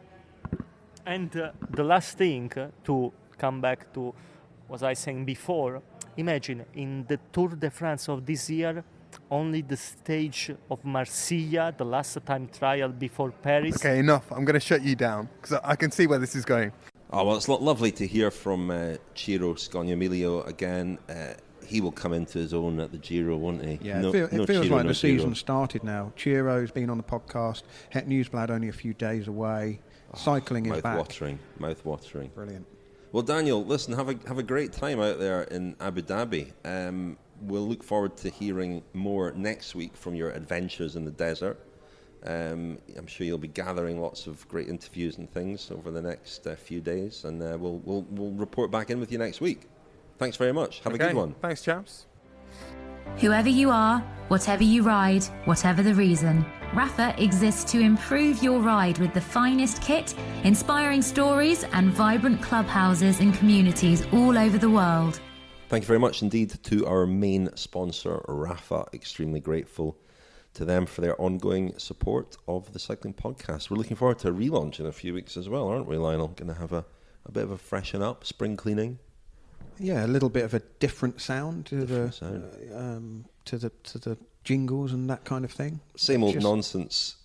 And the last thing, to come back to what I was saying before, imagine in the Tour de France of this year, only the stage of Marsiglia, the last time trial before Paris. Okay, enough. I'm going to shut you down because I can see where this is going. Oh, well, it's lovely to hear from Ciro Scognamiglio again. He will come into his own at the Giro, won't he? Yeah, it feels like the season started now. Ciro's been on the podcast. Het Nieuwsblad only a few days away. Cycling is back. Mouth-watering. Brilliant. Well, Daniel, listen, have a great time out there in Abu Dhabi. We'll look forward to hearing more next week from your adventures in the desert. I'm sure you'll be gathering lots of great interviews and things over the next few days, and we'll report back in with you next week. Thanks very much. Have a good one. Thanks, chaps. Whoever you are, whatever you ride, whatever the reason, Rafa exists to improve your ride with the finest kit, inspiring stories and vibrant clubhouses and communities all over the world. Thank you very much indeed to our main sponsor, Rafa. Extremely grateful to them for their ongoing support of the Cycling Podcast. We're looking forward to a relaunch in a few weeks as well, aren't we, Lionel? Going to have a bit of a freshen up, spring cleaning. Yeah, a little bit of a different sound to the jingles and that kind of thing. Same old nonsense.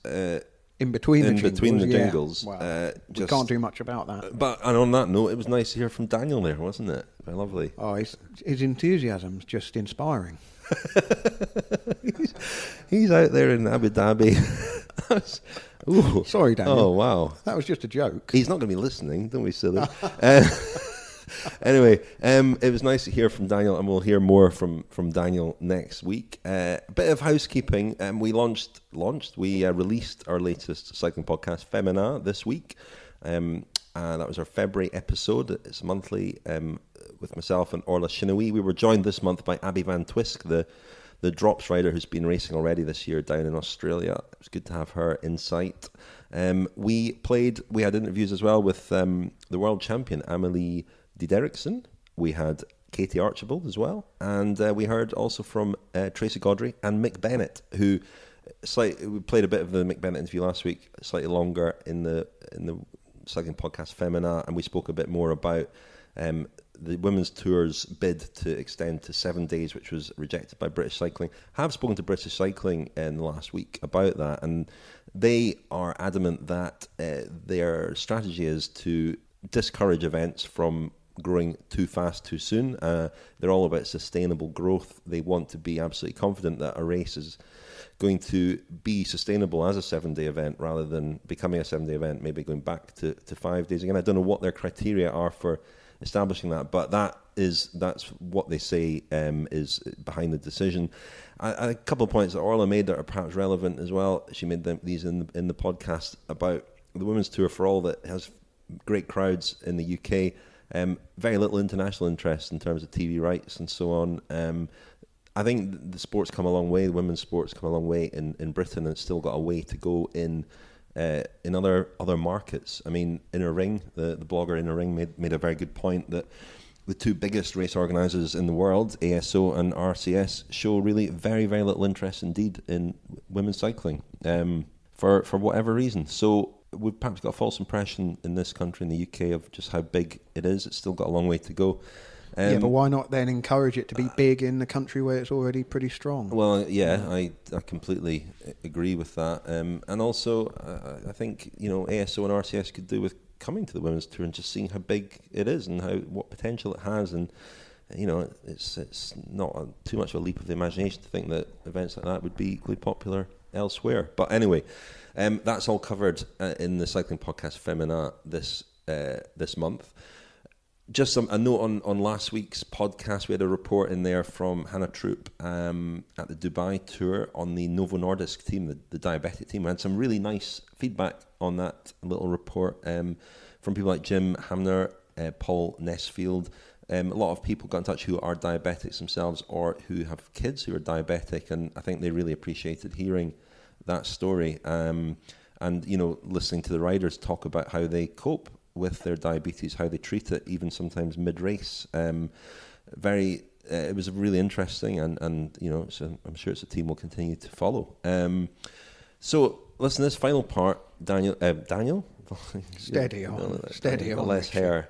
In between the jingles. Well, we can't do much about that. And on that note, it was nice to hear from Daniel there, wasn't it? Very lovely. Oh, his enthusiasm's just inspiring. He's out there in Abu Dhabi. Ooh. Sorry, Daniel. Oh, wow. That was just a joke. He's not going to be listening, don't we, silly? Anyway, it was nice to hear from Daniel, and we'll hear more from Daniel next week. A bit of housekeeping. We released our latest cycling podcast, Femina, this week. And that was our February episode. It's monthly with myself and Orla Shinoui. We were joined this month by Abby Van Twisk, the drops rider who's been racing already this year down in Australia. It was good to have her insight. We had interviews as well with the world champion, Amelie Dideriksen. We had Katie Archibald as well, and we heard also from Tracy Godry and Mick Bennett, who we played a bit of the Mick Bennett interview last week, slightly longer in the cycling podcast Femina, and we spoke a bit more about the women's tour's bid to extend to 7 days, which was rejected by British Cycling. I have spoken to British Cycling in the last week about that, and they are adamant that their strategy is to discourage events from growing too fast too soon. They're all about sustainable growth. They want to be absolutely confident that a race is going to be sustainable as a 7-day event rather than becoming a 7-day event, maybe going back to 5 days. Again, I don't know what their criteria are for establishing that, but that's what they say is behind the decision. A couple of points that Orla made that are perhaps relevant as well. She made these in the podcast about the women's tour, for all that has great crowds in the UK, very little international interest in terms of TV rights and so on. I think the sport's come a long way, the women's sport's come a long way in Britain, and it's still got a way to go in other markets. I mean, Inner Ring, the blogger Inner Ring made a very good point that the two biggest race organisers in the world, ASO and RCS, show really very, very little interest indeed in women's cycling for whatever reason. So we've perhaps got a false impression in this country, in the UK, of just how big it is. It's still got a long way to go. Yeah, but why not then encourage it to be big in the country where it's already pretty strong? Well, yeah, I completely agree with that. And also, I think, ASO and RCS could do with coming to the women's tour and just seeing how big it is and what potential it has. And, it's not too much of a leap of the imagination to think that events like that would be equally popular elsewhere. But anyway, that's all covered in the cycling podcast Femina this month. Just a note on last week's podcast. We had a report in there from Hannah Troop at the Dubai Tour on the Novo Nordisk team, the diabetic team. We had some really nice feedback on that little report from people like Jim Hamner, Paul Nesfield. A lot of people got in touch who are diabetics themselves or who have kids who are diabetic, and I think they really appreciated hearing that story and listening to the riders talk about how they cope with their diabetes, how they treat it, even sometimes mid-race. It was really interesting, and so I'm sure it's a team we'll continue to follow. So listen, this final part, Daniel. Steady on. Less hair.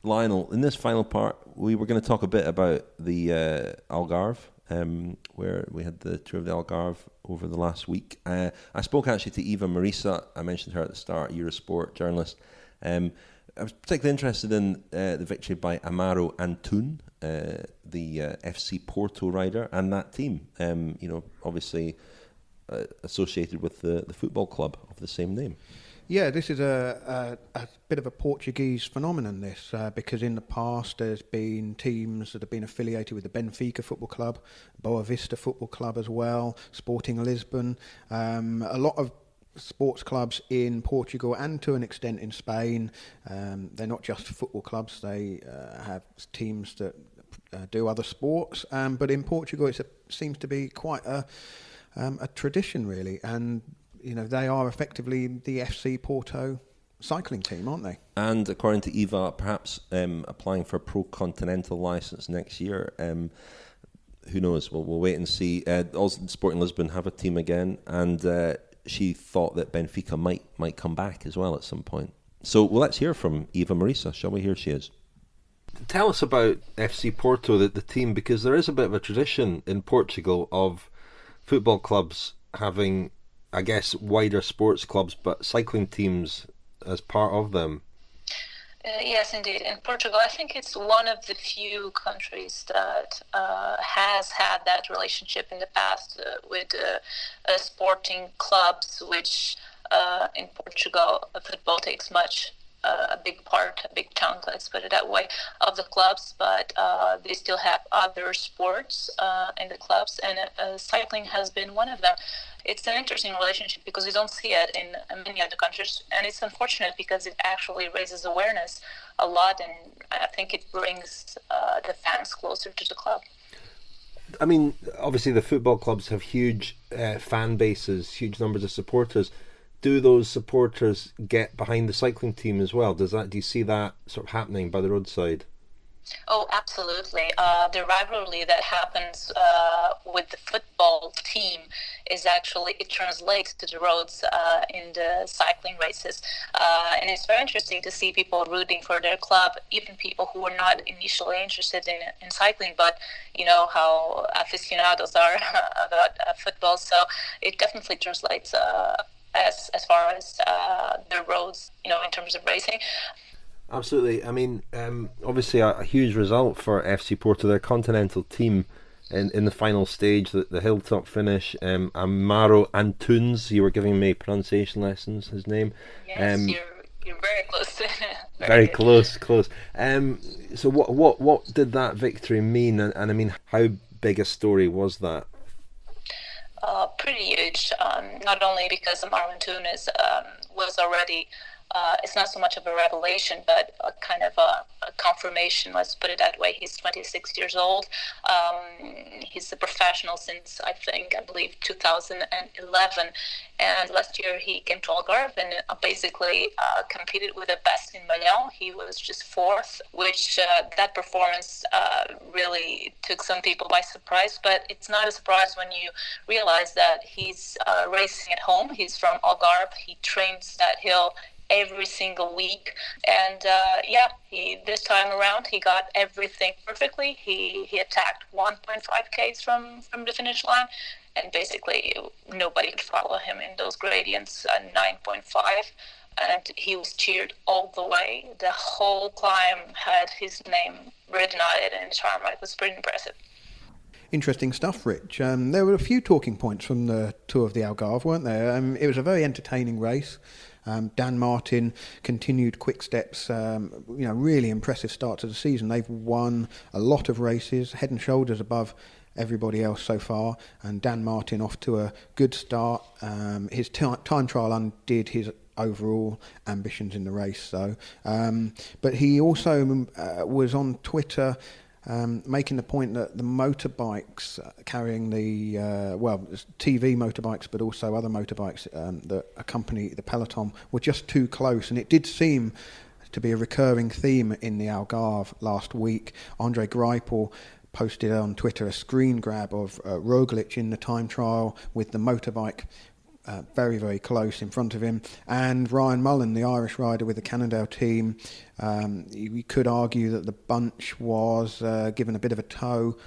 Lionel, in this final part, we were going to talk a bit about the Algarve, where we had the Tour of the Algarve over the last week. I spoke actually to Eva Marisa. I mentioned her at the start, Eurosport journalist. I was particularly interested in the victory by Amaro Antun, the FC Porto rider, and that team. Obviously associated with the football club of the same name. Yeah, this is a bit of a Portuguese phenomenon, because in the past there's been teams that have been affiliated with the Benfica Football Club, Boa Vista Football Club as well, Sporting Lisbon, a lot of sports clubs in Portugal and to an extent in Spain. They're not just football clubs, they have teams that do other sports, but in Portugal it seems to be quite a tradition really, and they are effectively the FC Porto cycling team, aren't they? And according to Eva, perhaps applying for a pro-continental licence next year. Who knows? We'll wait and see. Also, Sporting Lisbon have a team again, and she thought that Benfica might come back as well at some point. So let's hear from Eva Marisa, shall we? Here she is. Tell us about FC Porto, the team, because there is a bit of a tradition in Portugal of football clubs having, I guess, wider sports clubs, but cycling teams as part of them. Yes, indeed. In Portugal, I think it's one of the few countries that has had that relationship in the past with sporting clubs, which in Portugal, football takes a big chunk, let's put it that way, of the clubs, but they still have other sports in the clubs, and cycling has been one of them. It's an interesting relationship because we don't see it in many other countries, and it's unfortunate because it actually raises awareness a lot, and I think it brings the fans closer to the club. I mean, obviously the football clubs have huge fan bases, huge numbers of supporters. Do those supporters get behind the cycling team as well? Do you see that sort of happening by the roadside? Oh, absolutely. The rivalry that happens with the football team is actually, it translates to the roads in the cycling races. And it's very interesting to see people rooting for their club, even people who are not initially interested in cycling, but you know how aficionados are about football. So it definitely translates as far as the roads, in terms of racing. Absolutely. I mean, obviously a huge result for FC Porto, their continental team in the final stage, the hilltop finish. Amaro Antunes, you were giving me pronunciation lessons, his name. Yes, you're very close. very close. So what did that victory mean? And I mean, how big a story was that? Pretty huge, not only because Amaro Antunes was already, it's not so much of a revelation, but a kind of a confirmation, let's put it that way. He's 26 years old. He's a professional since, I believe, 2011. And last year he came to Algarve and basically competed with the best in Millau. He was just fourth, which that performance really took some people by surprise. But it's not a surprise when you realize that he's racing at home. He's from Algarve. He trains that hill every single week, and this time around he got everything perfectly. He attacked 1.5 Ks from the finish line, and basically nobody could follow him in those gradients at 9.5, and he was cheered all the way. The whole climb had his name written on it, and the tarmac. It was pretty impressive. Interesting stuff, Rich. There were a few talking points from the Tour of the Algarve, weren't there? It was a very entertaining race. Dan Martin continued quick steps, really impressive start to the season. They've won a lot of races, head and shoulders above everybody else so far, and Dan Martin off to a good start. His time trial undid his overall ambitions in the race, though. But he also was on Twitter making the point that the motorbikes carrying the TV motorbikes, but also other motorbikes that accompany the peloton were just too close, and it did seem to be a recurring theme in the Algarve last week. Andre Greipel posted on Twitter a screen grab of Roglic in the time trial with the motorbike very, very close in front of him. And Ryan Mullen, the Irish rider with the Cannondale team, you could argue that the bunch was given a bit of a tow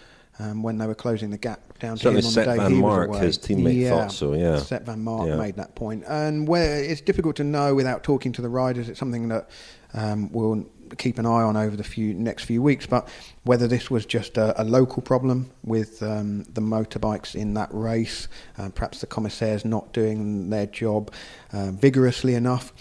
when they were closing the gap down to him on the day Van he Mark, was away. his teammate, thought so, yeah. Sepp Van Mark made that point. And where it's difficult to know without talking to the riders, it's something that we'll keep an eye on over the next few weeks, but whether this was just a local problem with the motorbikes in that race, perhaps the commissaires not doing their job vigorously enough,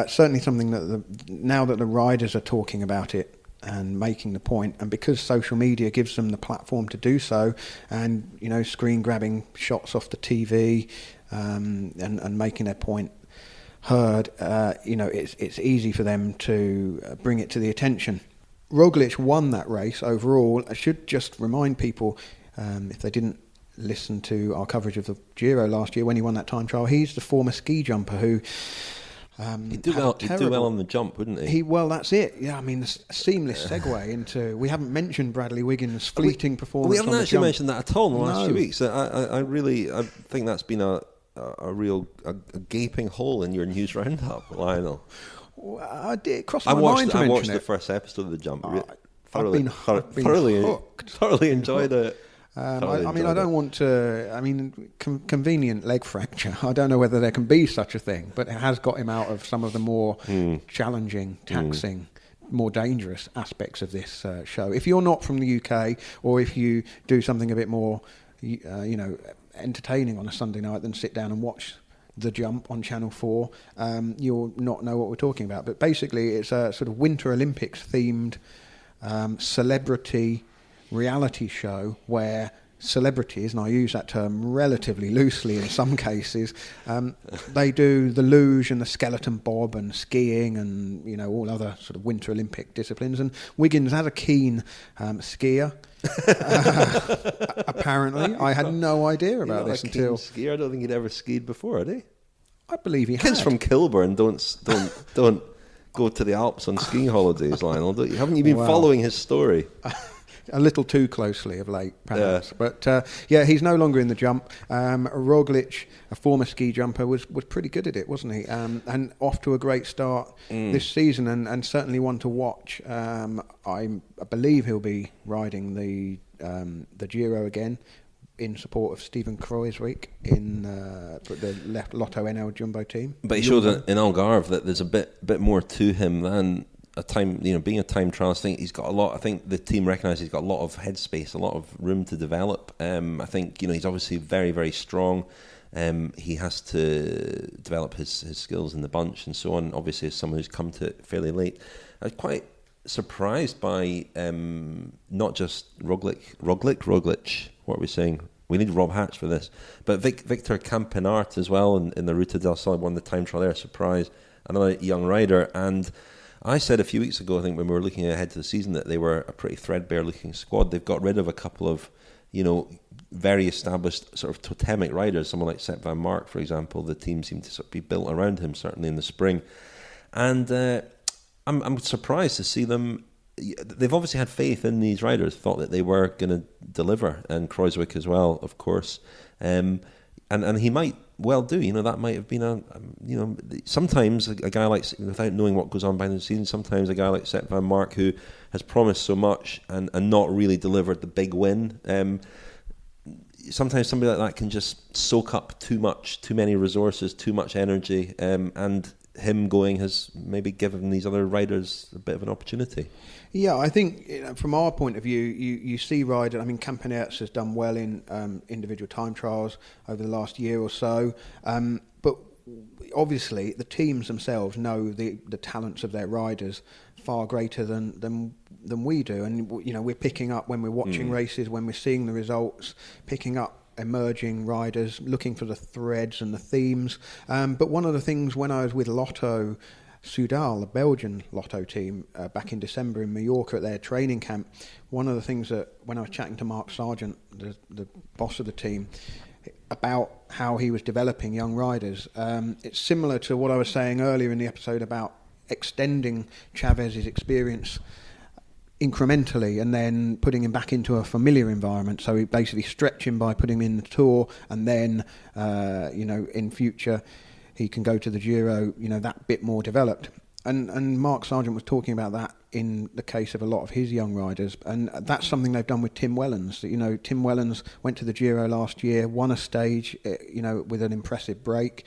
certainly something that now that the riders are talking about it and making the point, and because social media gives them the platform to do so, and screen grabbing shots off the TV and making their point heard, it's easy for them to bring it to the attention. Roglic won that race overall. I should just remind people, if they didn't listen to our coverage of the Giro last year when he won that time trial, he's the former ski jumper who he'd do well on the jump, wouldn't he? Well, that's it. Yeah, I mean, a seamless segue into... We haven't mentioned Bradley Wiggins' fleeting performance. We haven't on the actually jump. mentioned that at all in the last few weeks. I think that's been a real gaping hole in your news roundup, Lionel. I did cross my mind to mention it. I watched the first episode of the jump. I've been thoroughly enjoyed it. I don't want to... convenient leg fracture. I don't know whether there can be such a thing, but it has got him out of some of the more challenging, taxing, more dangerous aspects of this show. If you're not from the UK, or if you do something a bit more, entertaining on a Sunday night than sit down and watch the jump on Channel 4, you'll not know what we're talking about. But basically, it's a sort of Winter Olympics themed celebrity reality show where celebrities, and I use that term relatively loosely in some cases, they do the luge and the skeleton bob and skiing and all other sort of Winter Olympic disciplines. And Wiggins, as a keen skier, apparently, I had no idea about this until skier. I don't think he'd ever skied before, had he? I believe he Kids had. from Kilburn don't go to the Alps on skiing holidays, Lionel. Haven't you been following his story? A little too closely of late, perhaps. But he's no longer in the jump. Roglic, a former ski jumper, was pretty good at it, wasn't he? And off to a great start this season, and certainly one to watch. I believe he'll be riding the Giro again in support of Stephen Kruijswijk in the Lotto NL Jumbo team. But he showed in Algarve that there's a bit more to him than a time, being a time trialist. I think he's got a lot. I think the team recognise he's got a lot of headspace, a lot of room to develop. I think he's obviously very, very strong. He has to develop his skills in the bunch and so on. Obviously, as someone who's come to it fairly late, I was quite surprised by not just Roglic. What are we saying? We need Rob Hatch for this, but Victor Campenart as well in the Ruta del Sol won the time trial there. Surprise, another young rider. And I said a few weeks ago, I think when we were looking ahead to the season, that they were a pretty threadbare looking squad. They've got rid of a couple of, very established sort of totemic riders. Someone like Sepp Van Mark, for example. The team seemed to sort of be built around him, certainly in the spring. And I'm surprised to see them. They've obviously had faith in these riders, thought that they were going to deliver, and Kruijswijk as well, of course. And he might well do. That might have been sometimes a guy like, without knowing what goes on behind the scenes, sometimes a guy like Sepp Van Mark, who has promised so much and not really delivered the big win. Sometimes somebody like that can just soak up too many resources, too much energy, and him going has maybe given these other riders a bit of an opportunity. Yeah, I think from our point of view, you see riders. I mean, Campenerts has done well in individual time trials over the last year or so, but obviously the teams themselves know the talents of their riders far greater than we do, and we're picking up when we're watching races, when we're seeing the results, picking up emerging riders, looking for the threads and the themes. But one of the things when I was with Lotto Soudal, the Belgian Lotto team, back in December in Mallorca at their training camp, one of the things that when I was chatting to Mark Sargent, the boss of the team, about how he was developing young riders, it's similar to what I was saying earlier in the episode about extending Chaves' experience incrementally and then putting him back into a familiar environment. So we basically stretch him by putting him in the Tour, and then, in future he can go to the Giro, that bit more developed. And Mark Sargent was talking about that in the case of a lot of his young riders, and that's something they've done with Tim Wellens. Tim Wellens went to the Giro last year, won a stage, with an impressive break,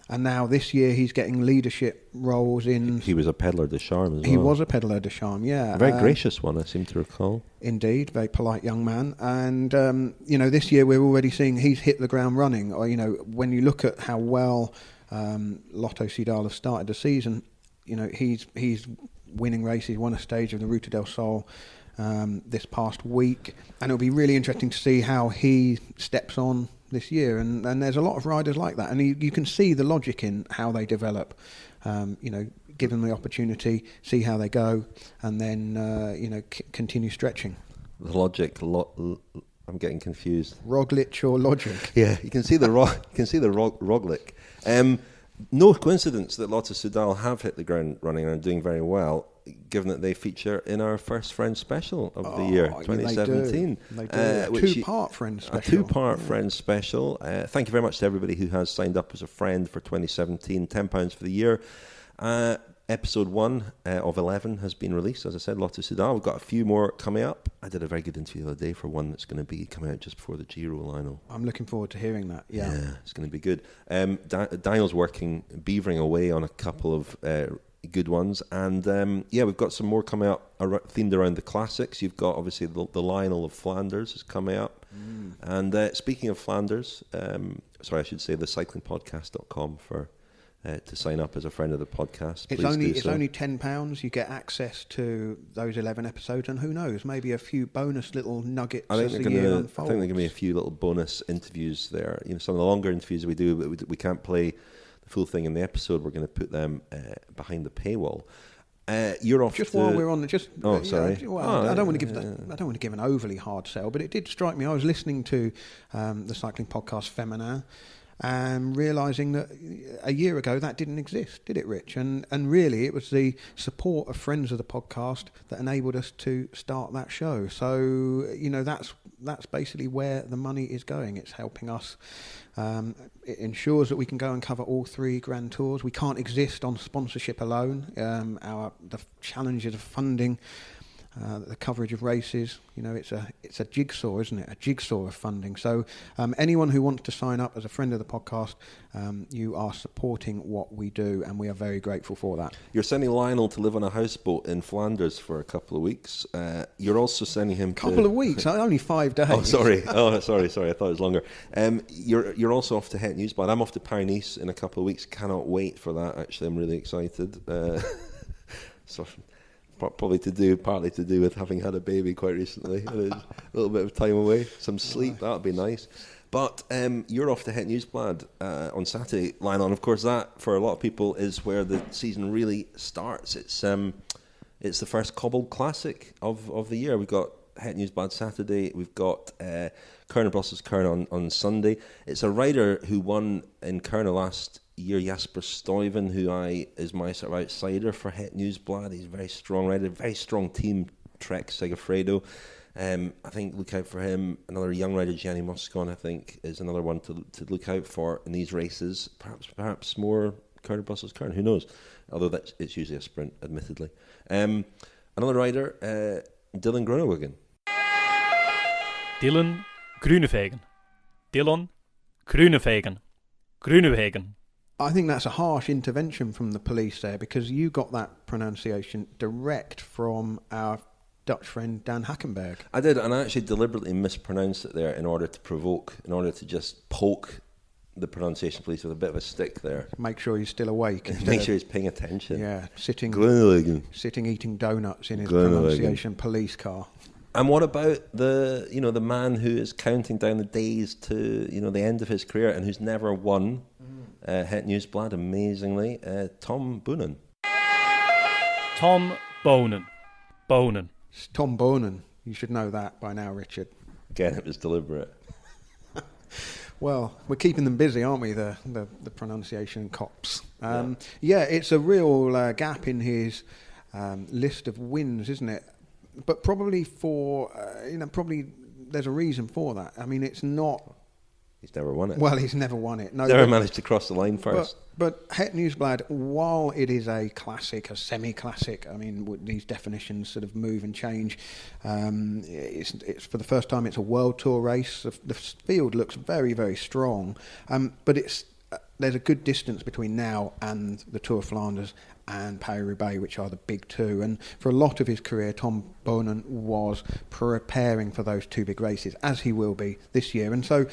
and now this year he's getting leadership roles in. He was a Pedlar de Charme as well. He was a Pedlar de Charme, yeah. A very gracious one, I seem to recall. Indeed, very polite young man. And, this year we're already seeing he's hit the ground running. Or, when you look at how well Lotto Soudal has started the season, he's winning races, won a stage of the Ruta del Sol this past week, and it'll be really interesting to see how he steps on this year. And there's a lot of riders like that, and you can see the logic in how they develop. Give them the opportunity, see how they go, and then continue stretching. The logic. I'm getting confused. Roglic or logic? Yeah, you can see the Roglic. No coincidence that Lotto Soudal have hit the ground running and are doing very well, given that they feature in our first Friends special of the year, 2017. They do. A two-part Friends special. A two-part Friends special. Thank you very much to everybody who has signed up as a friend for 2017, £10 for the year. Episode 1 of 11 has been released, as I said, Lotto Soudal. We've got a few more coming up. I did a very good interview the other day for one that's going to be coming out just before the Giro, Lionel. I'm looking forward to hearing that, yeah. It's going to be good. Daniel's beavering away on a couple of good ones. And, we've got some more coming up themed around the classics. You've got, obviously, the Lionel of Flanders is coming up. And speaking of Flanders, the cyclingpodcast.com to sign up as a friend of the podcast. It's only £10. You get access to those 11 episodes, and who knows, maybe a few bonus little nuggets as the year unfolds. I think there are going to be a few little bonus interviews there. Some of the longer interviews we do, but we can't play the full thing in the episode. We're going to put them behind the paywall. You're off. While we're on, sorry. I don't want to give an overly hard sell, but it did strike me. I was listening to the cycling podcast Feminin, and realising that a year ago that didn't exist, did it, Rich? And really it was the support of friends of the podcast that enabled us to start that show. So, that's basically where the money is going. It's helping us. It ensures that we can go and cover all 3 Grand Tours. We can't exist on sponsorship alone. The challenges of funding the coverage of races, it's a jigsaw, isn't it? A jigsaw of funding. So anyone who wants to sign up as a friend of the podcast, you are supporting what we do, and we are very grateful for that. You're sending Lionel to live on a houseboat in Flanders for a couple of weeks. You're also sending him couple of weeks? Only 5 days. Oh, sorry. Sorry. I thought it was longer. You're also off to Het Nieuwsblad. I'm off to Paris in a couple of weeks. Cannot wait for that. Actually, I'm really excited. Partly to do with having had a baby quite recently. A little bit of time away, some sleep, that'd be nice. But you're off to Het Nieuwsblad on Saturday, Lionel, and of course that, for a lot of people, is where the season really starts. It's the first cobbled classic of the year. We've got Het Nieuwsblad Saturday, we've got Kuurne Brussels Kuurne on Sunday. It's a rider who won in Kuurne last year, Jasper Stuyven, who is my sort of outsider for Het Nieuwsblad. He's a very strong rider, very strong team, Trek Segafredo. I think look out for him. Another young rider, Gianni Moscon, I think, is another one to look out for in these races. Perhaps more Kuurne Brussels Kuurne, who knows? Although it's usually a sprint, admittedly. Another rider, Dylan Groenewegen. Dylan Groenewegen. Dylan Groenewegen. Groenewegen. I think that's a harsh intervention from the police there, because you got that pronunciation direct from our Dutch friend Dan Hackenberg. I did, and I actually deliberately mispronounced it there in order to just poke the pronunciation police with a bit of a stick there. Make sure he's still awake. Make sure he's paying attention. Yeah, sitting eating donuts in his pronunciation police car. And what about the man who is counting down the days to the end of his career and who's never won Het Nieuwsblad, amazingly, Tom Boonen. Tom Bonen. It's Tom Bonen. You should know that by now, Richard. Again, it was deliberate. Well, we're keeping them busy, aren't we, the pronunciation cops? It's a real gap in his list of wins, isn't it? but probably for probably there's a reason for that. I mean, it's not. He's never won it. Well, he's never won it. No, never managed to cross the line first. But Het Nieuwsblad, while it is a classic, a semi-classic, I mean, these definitions sort of move and change. It's for the first time, it's a World Tour race. The field looks very, very strong, but there's a good distance between now and the Tour of Flanders and Paris-Roubaix, which are the big two. And for a lot of his career, Tom Boonen was preparing for those two big races, as he will be this year. And so,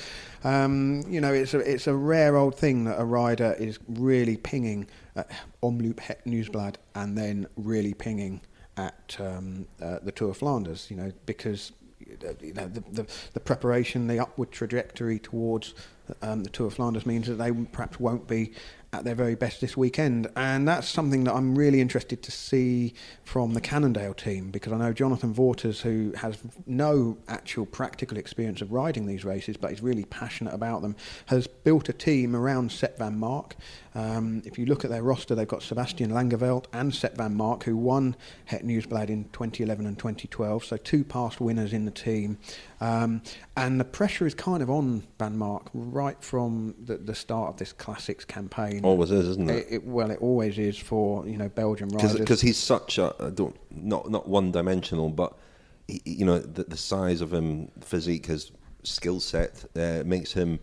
it's a rare old thing that a rider is really pinging at Omloop Het Nieuwsblad and then really pinging at the Tour of Flanders, because the preparation, the upward trajectory towards the Tour of Flanders means that they perhaps won't be at their very best this weekend, and that's something that I'm really interested to see from the Cannondale team, because I know Jonathan Vaughters, who has no actual practical experience of riding these races but is really passionate about them, has built a team around Sepp van Mark. If you look at their roster, they've got Sebastian Langeveld and Sepp van Mark, who won Het Nieuwsblad in 2011 and 2012, so two past winners in the team. And the pressure is kind of on Van Mark right from the start of this Classics campaign. Always is, isn't it? It always is for Belgian riders. Because he's such not one-dimensional, but the size of him, physique, his skill set makes him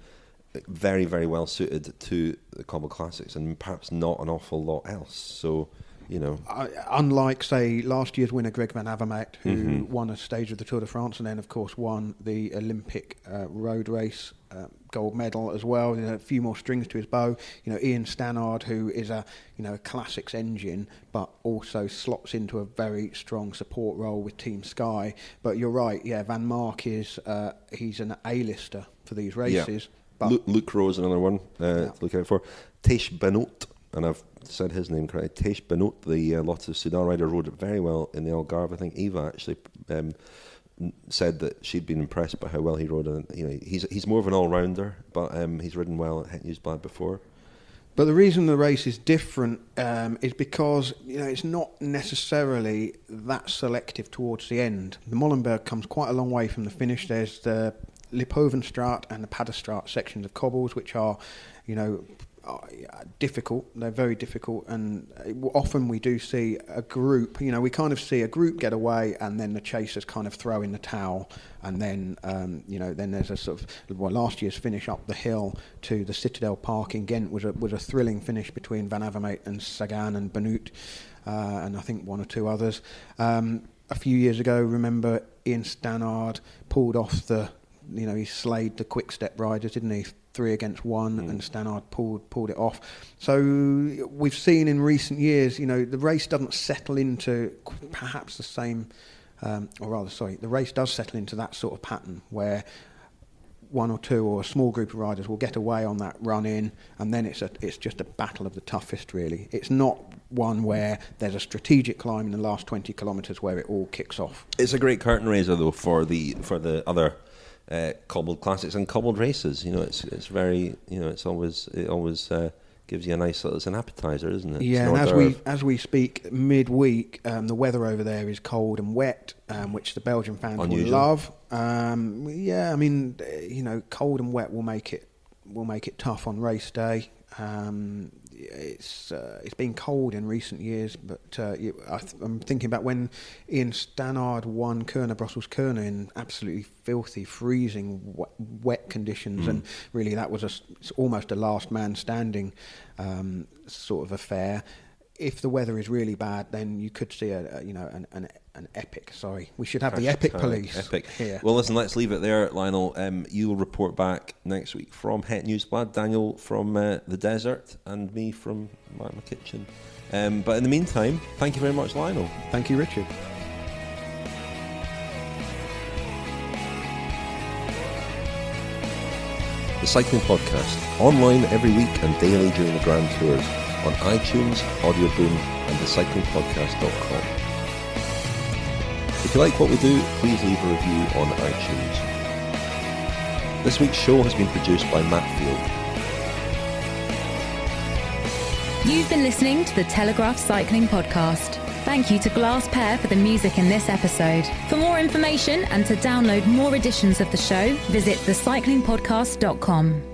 very, very well suited to the Cobbled Classics, and perhaps not an awful lot else. So. Unlike, say, last year's winner Greg Van Avermaet, who won a stage of the Tour de France and then, of course, won the Olympic road race gold medal as well. A few more strings to his bow. Ian Stannard, who is a classics engine, but also slots into a very strong support role with Team Sky. But you're right, Van Mark is he's an A-lister for these races. Yeah. But Luke Rose, another one to look out for. Teish Benoot. And I've said his name correct. Teish Benoot, the Lotto Sudan rider, rode it very well in the Algarve. I think Eva actually said that she'd been impressed by how well he rode. And he's more of an all-rounder, but he's ridden well at Het Nieuwsblad before. But the reason the race is different is because it's not necessarily that selective towards the end. The Molenberg comes quite a long way from the finish. There's the Lipovenstraat and the Paddestraat sections of cobbles, which are, difficult. They're very difficult, and often we do see a group. We kind of see a group get away, and then the chasers kind of throw in the towel, and then then there's a sort of last year's finish up the hill to the Citadel Park in Ghent was a thrilling finish between Van Avermaet and Sagan and Benoot, and I think one or two others. A few years ago, remember Ian Stannard pulled off he slayed the quick step riders, didn't he? 3 against 1, and Stannard pulled it off. So we've seen in recent years, the race doesn't settle into perhaps the same, the race does settle into that sort of pattern where one or two or a small group of riders will get away on that run in, and then it's just a battle of the toughest, really. It's not one where there's a strategic climb in the last 20 kilometres where it all kicks off. It's a great curtain raiser, though, for the other cobbled classics and cobbled races. It's very, it always gives you a nice little, it's an appetizer, isn't it? Yeah, and as we speak midweek, the weather over there is cold and wet, which the Belgian fans will love. Cold and wet will make it tough on race day. It's been cold in recent years, but I'm thinking about when Ian Stannard won Kuurne-Brussels-Kuurne in absolutely filthy, freezing, wet conditions, and really that was it's almost a last man standing sort of affair. If the weather is really bad, then you could see an epic. Sorry, we should have the epic police. Epic. Here. Well, listen, let's leave it there, Lionel. You'll report back next week from Het Nieuwsblad, Daniel from the desert, and me from my kitchen. But in the meantime, thank you very much, Lionel. Thank you, Richard. The Cycling Podcast, online every week and daily during the Grand Tours, on iTunes, Audioboom, and thecyclingpodcast.com. If you like what we do, please leave a review on iTunes. This week's show has been produced by Matt Field. You've been listening to the Telegraph Cycling Podcast. Thank you to Glass Pear for the music in this episode. For more information and to download more editions of the show, visit thecyclingpodcast.com.